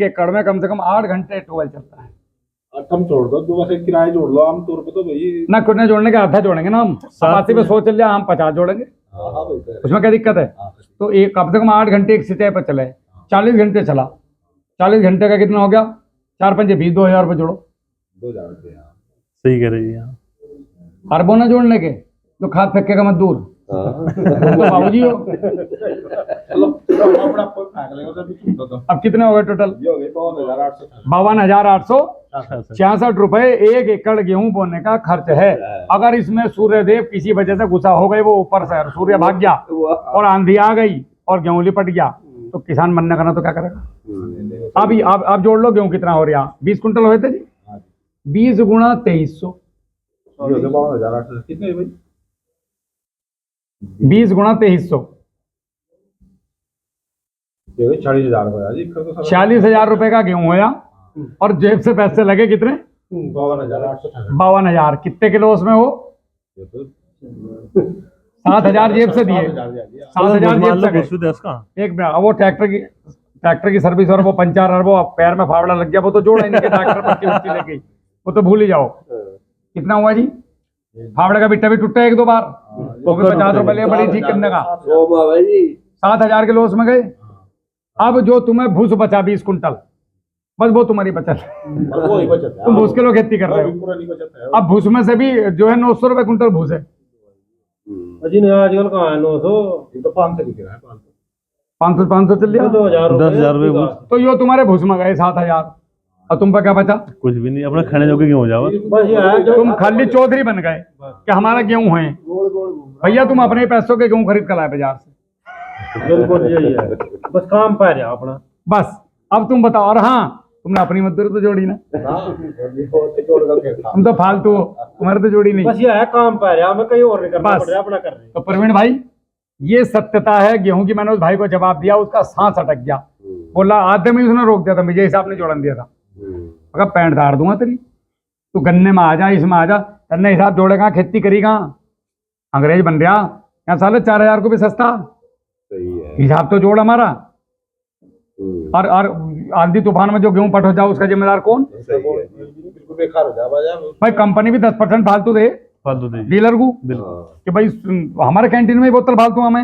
एकड़ में कम से कम 8 घंटे ट्यूबवेल चलता है। कम छोड़ दो, दो बस किराए जोड़ लो आम तौर पे तो भाई। ना कुछ नहीं जोड़ने के, आधा जोड़ेंगे ना हम। 80 पे 100 चल जाए, हम 50 जोड़ेंगे, हाँ हाँ भाई तो उसमें क्या दिक्कत है। हाँ, तो एक कम से कम 8 घंटे एक सिंचाई पर चले, 40 घंटे चला, 40 घंटे का कितना हो गया, 4 पंजे 20, 2,000 रुपये जोड़ो। 2,000 रुपये। हाँ। सही कह रही है आप। अरबों ना जोड़ने के, जो खाद फेंकेगा मजदूर तो बाबूजी हो। चलो चलो, हम अपना कोई फेंक लेंगे उसे भी छूट दो तो। अब कितने हो गए टोटल? ये हो गए 52,866। 52,866 रुपए एक एकड़ गेहूं बोने का खर्च है। अगर इसमें सूर्यदेव किसी वजह से गुस्सा हो गए, वो ऊपर से और सूर्य भाग गया और आंधी आ गई और गेहूं लिपट गया, तो किसान मरने का ना तो क्या करेगा। अब जोड़ लो गेहूं कितना हो रहा, 20 कुंटल हुए थे जी, 20 गुणा 2300, ये हो गए 52,866। कितने भाई? 20 गुणा 2300, ये हो गए 40,000 रुपये जी। 40,000 रुपए का गेहूं होया, और जेब से पैसे लगे कितने, 52,866। 52,000। कितने किलो उसमें हो, ये तो 7,000 जेब से दिए, 7,000 जेब से घुस भी गए। थे उसका। एक मिनट, अब वो ट्रैक्टर की सर्विस और वो पंचर और वो पैर में फावड़ा लग गया, वो तो जोड़ा ही नहीं कि ट्रैक्टर पर उच्ची लग गई, वो तो भूल ही जाओ। कितना हुआ जी, फावड़े का बिट्टा भी टूटा 1-2 बार, वो भी 50 रुपए ले बड़ी ठीक करने का, 7,000 के लॉस में गए। अब जो तुम्हें भूस बचा 20 कुंटल, बस वो तुम्हारी बचत है, वो ही बचत है। तुम भूस के लो खेती कर रहे हो। पूरा नहीं बचत है। अब भूस में से भी जो है 900 रुपए कुंटल भूस है, अजी नहीं आजकल कहाँ है 900, ये तो 500 लिख रहा है, 500। 500 चल लिया, 10,000 रुपये घुस। तो यो तुम्हारे भूस में गए 7,000, और तुम पर क्या बचा, कुछ भी नहीं, अपना खाने जोगे क्यों हो जाओ। बस ये है जो तुम खाली चौधरी बन गए कि हमारा गेहूं है। भैया तुम अपने पैसों के गेहूं खरीद कर लाए बाजार से, बिल्कुल यही है, बस काम पा रहा अपना। बस। अब तुम बताओ, और हाँ तुमने अपनी मजदूरी तो जोड़ी ना, हाँ, ये जोड़ करके खा। तुम तो फालतू हो, तुम्हारे तो जोड़ी नहीं। बस ये है काम पा रहा, हमें कहीं और नहीं करना बस। पड़ रहा, अपना कर रहे। तो प्रवीण भाई, ये सत्यता है गेहूं की। मैंने उस भाई को जवाब दिया, उसका सांस अटक गया, बोला आधे में ही उसने रोक दिया था, मुझे हिसाब ने जोड़न दिया था। अगर पैंट धार दूंगा तेरी, तू गन्ने में आ जा, इसमें आ जा, तन्ने हिसाब जोड़ेगा, खेती करेगा, अंग्रेज बन रहा यहाँ साले 4,000 को भी सस्ता। सही है। हिसाब तो जोड़ हमारा। और आंधी तूफान में जो गेहूं पट हो जाओ, उसका जिम्मेदार कौन? सही है। बिल्कुल बेकार हो जाए बाजार। भाई कंपनी भी 10% फालतू दे फालतू दे डीलर को, बिल्कुल। कि भाई हमारे कैंटीन में ही बोतल फालतू हमें,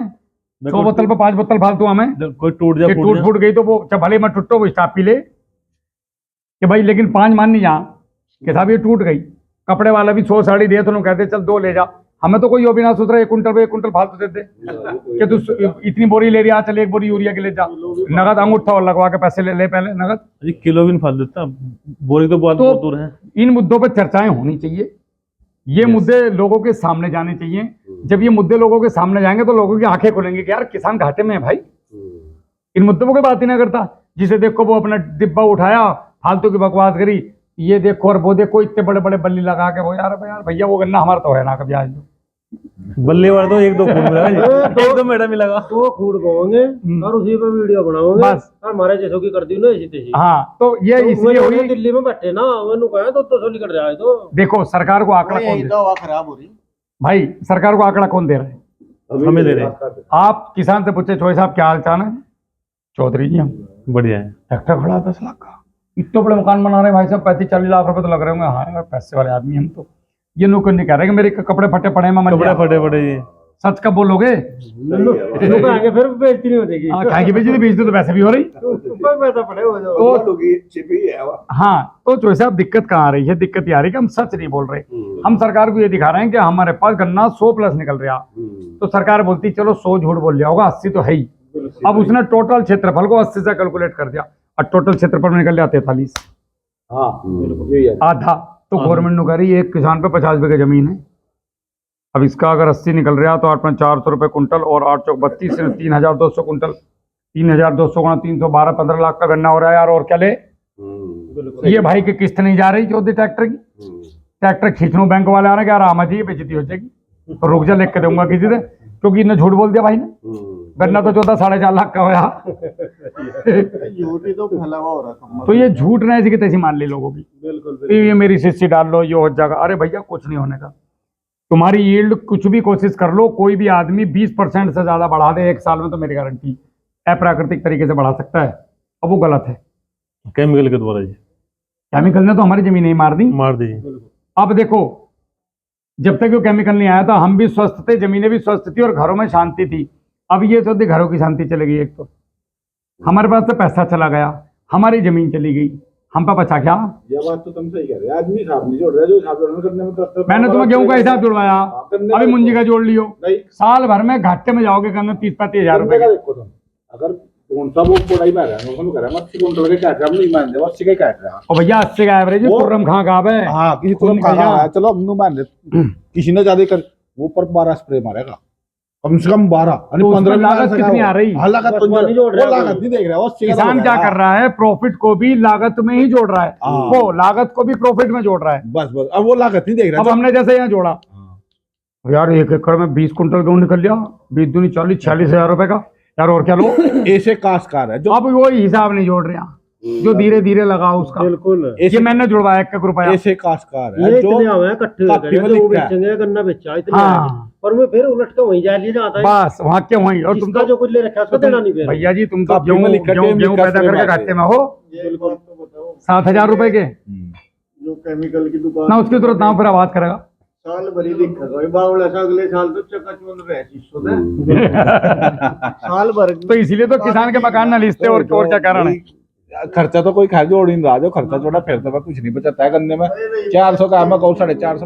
100 बोतल पे 5 बोतल फालतू हमें, कोई टूट कि टूट फूट गई तो वो भले मैं टूटो वो स्टाफ पी ले, कि भाई लेकिन 5 मान नहीं जा कि साहब ये टूट गई। कपड़े वाला भी 100 साड़ी दे तो लोग कहते चल 2 ले जा, हमें तो कोई वो भी ना सोच रहा 1 कुंटल पे 1 कुंटल फालतू दे दे, कि तू इतनी बोरी ले रहा, चल 1 बोरी यूरिया के ले जा, नगद अंगूठा और लगवा के पैसे ले ले पहले नगद। जी किलो भी नहीं फाल देता, बोरी तो बहुत तो दूर है। इन मुद्दों पर चर्चाएं होनी चाहिए, ये मुद्दे लोगों के सामने जाने चाहिए। जब ये मुद्दे लोगों के सामने जाएंगे तो लोगों की आंखें खुलेंगी कि यार किसान घाटे में है भाई, इन मुद्दों पर कोई बात ही ना करता। जिसे देखो वो अपना डिब्बा उठाया, फालतू की बकवास करी, ये देखो और वो देखो, इतने बड़े बड़े बल्ली लगा के, वो यार भैया वो गन्ना हमारा तो है ना कभी आज। बल्ले वाले तो 1-2 फूट मिला जी, 1-2 मैडम ही लगा। तो खूड बोएंगे और उसी पे वीडियो बनाओगे, बस। और हमारे जैसों की कर दी ना ऐसी तैसी। हाँ तो ये इसलिए वो हुई। दिल्ली में बैठे ना, मैंने कहा तो सोली कर जाए तो देखो सरकार को आंकड़ा कौन दे, हवा खराब हो रही। भाई सरकार को आंकड़ा कौन दे रहे हैं? हमें दे रहे हैं। आप किसान से पूछे चौधरी साहब क्या हाल चाल है, चौधरी जी हम बढ़िया है। ट्रैक्टर खड़ा 10 लाख का, इतने बड़े मकान बना रहे हैं भाई साहब, 35-40 लाख रुपए तो लग रहे होंगे। हाँ यार पैसे वाले आदमी हम तो। ये लोग नहीं कह रहे कि मेरे कपड़े फटे पड़े हैं, मैं कपड़े फटे पड़े जी। सच कब बोलोगे? लोग आगे फिर बेइज्जती नहीं हो जाएगी। हाँ खाएगी बेचती बेचती तो वैसे भी हो रही। ऊपर पैसा पड़े हो जाओ। हाँ तो जो साहब दिक्कत कहाँ आ रही है? दिक्कत ये आ रही है कि हम सच नहीं बोल रहे, हम सरकार को ये दिखा रहे हैं कि हमारे पास गन्ना 100+ निकल रहा, तो सरकार बोलती चलो 100 झूठ बोल लिया होगा, 80 तो है ही। अब उसने टोटल क्षेत्रफल को 80 से कैलकुलेट कर दिया, और टोटल क्षेत्रफल में निकल गया 43, हाँ बिल्कुल यही है। आधा। तो गवर्नमेंट ने कह रही एक किसान पे 50 बीघे जमीन है, अब इसका अगर 80 निकल रहा तो 8 में 400 रुपये कुंटल, और 8 चौक 32 से 3,200 कुंटल, 3,200 गुणा 312, 15 लाख का गन्ना हो रहा है यार। और क्या ले, ये भाई की किस्त नहीं जा रही चौधरी ट्रैक्टर की, ट्रैक्टर खींचनो बैंक वाले आ रहे हैं, क्या आराम है बेइज्जती हो जाएगी, तो रुक जा लिख के दूंगा किसी से, क्योंकि इन्हें झूठ बोल दिया भाई ने। गन्ना तो 14-4.5 लाख का होया। झूठी तो फैला हुआ हो रहा। तो ये झूठ ना ऐसी की तैसी मान ली लोगों की, बिल्कुल तो ये मेरी शिष्य डाल लो, ये हो जाएगा। अरे भैया कुछ नहीं होने का, तुम्हारी यील्ड कुछ भी कोशिश कर लो, कोई भी आदमी 20% से ज्यादा बढ़ा दे एक साल में तो मेरी गारंटी अप्राकृतिक तरीके से बढ़ा सकता है। अब वो गलत है। केमिकल के द्वारा जी केमिकल ने तो हमारी जमीन ही मार दी। मार दीजिए। अब देखो, जब तक वो केमिकल नहीं आया था हम भी स्वस्थ थे, जमीनें भी स्वस्थ थी और घरों में शांति थी। अब ये सोचते घरों की शांति चली गई। एक तो हमारे पास से पैसा चला गया, हमारी जमीन चली गई, हम पे बचा क्या? ये बात तो तुम सही कह रहे हो। आदमी हिसाब नहीं जोड़ रहा, जो हिसाब जोड़ने करने में तो मैंने तुम्हें गेहूं का हिसाब जुड़वाया, अभी मुंजी का जोड़ लियो, नहीं साल भर में घाटे में जाओगे कम 30-35 हजार बंदे रुपए। का देखो तुम, अगर कौन सा वो कोड़ाई में रहा है, कह रहा है 80 कुंटल के काट रहा, हम नहीं मान दे 80 के काट रहा। और भैया 80 का एवरेज वो- तुर्रम खां का है। हाँ किसी तुम निकल खा गया। चलो हम मान ले, किसी ने ज्यादा कर वो पर 12 स्प्रे मारेगा कम से कम 12 तो उसमें 15 लागत कितनी आ रही? लागत तो नहीं जोड़ रहा वो लागत नहीं देख रहा है, वो किसान क्या कर रहा है, प्रॉफिट को भी लागत में ही जोड़ रहा है, हाँ। वो लागत को भी प्रॉफिट में जोड़ रहा है। बस बस अब वो लागत नहीं देख रहा अब हमने जैसे यहाँ जोड़ा, यार 1 एकड़ में 20 कुंटल गेहूं निकल लिया, 20 दूनी 40-46 हजार रुपए का, यार और क्या लो। ऐसे काश्तकार है जो अब वो हिसाब नहीं जोड़ रहे हैं, जो धीरे धीरे लगाओ उसका। बिल्कुल ये मैंने जुड़वाया 1 रुपया। ऐसे काश्तकार ये है जो इतने आवे हैं इकट्ठे काफी होकर में वो लिखा है। बेचेंगे, गन्ना बेचा इतने आए हैं। हाँ पर मैं फिर उलट के वहीं जा लिए जाता है, बस वहाँ के वहीं। और तुम जिसका तो जो कुछ ले रखा है उसको देना नहीं फिर। भैया जी तुम तो काफी में गेहूं लिखा गेहूं के गेहूं मिल्क पैदा स्प्रे करके मारते घाटे में हो, ये बात तो बताओ, 7 हजार रुपए के जो केमिकल की दुकान ना, उसकी तुरंत नाम फिर आवाज करेगा। साल भरी दिक्कत हो बावड़ा सा, अगले साल तो चकाचौंध रहे शिष्य साल भर तो इसीलिए तो किसान के मकान ना लिस्ते, और क्या कारण है? खर्चा तो कोई खा जोड़ नहीं रहा, जो खर्चा जोड़ा फिर तो कुछ नहीं बचाता है गन्ने में। 400 का मैं कहूँ 450 500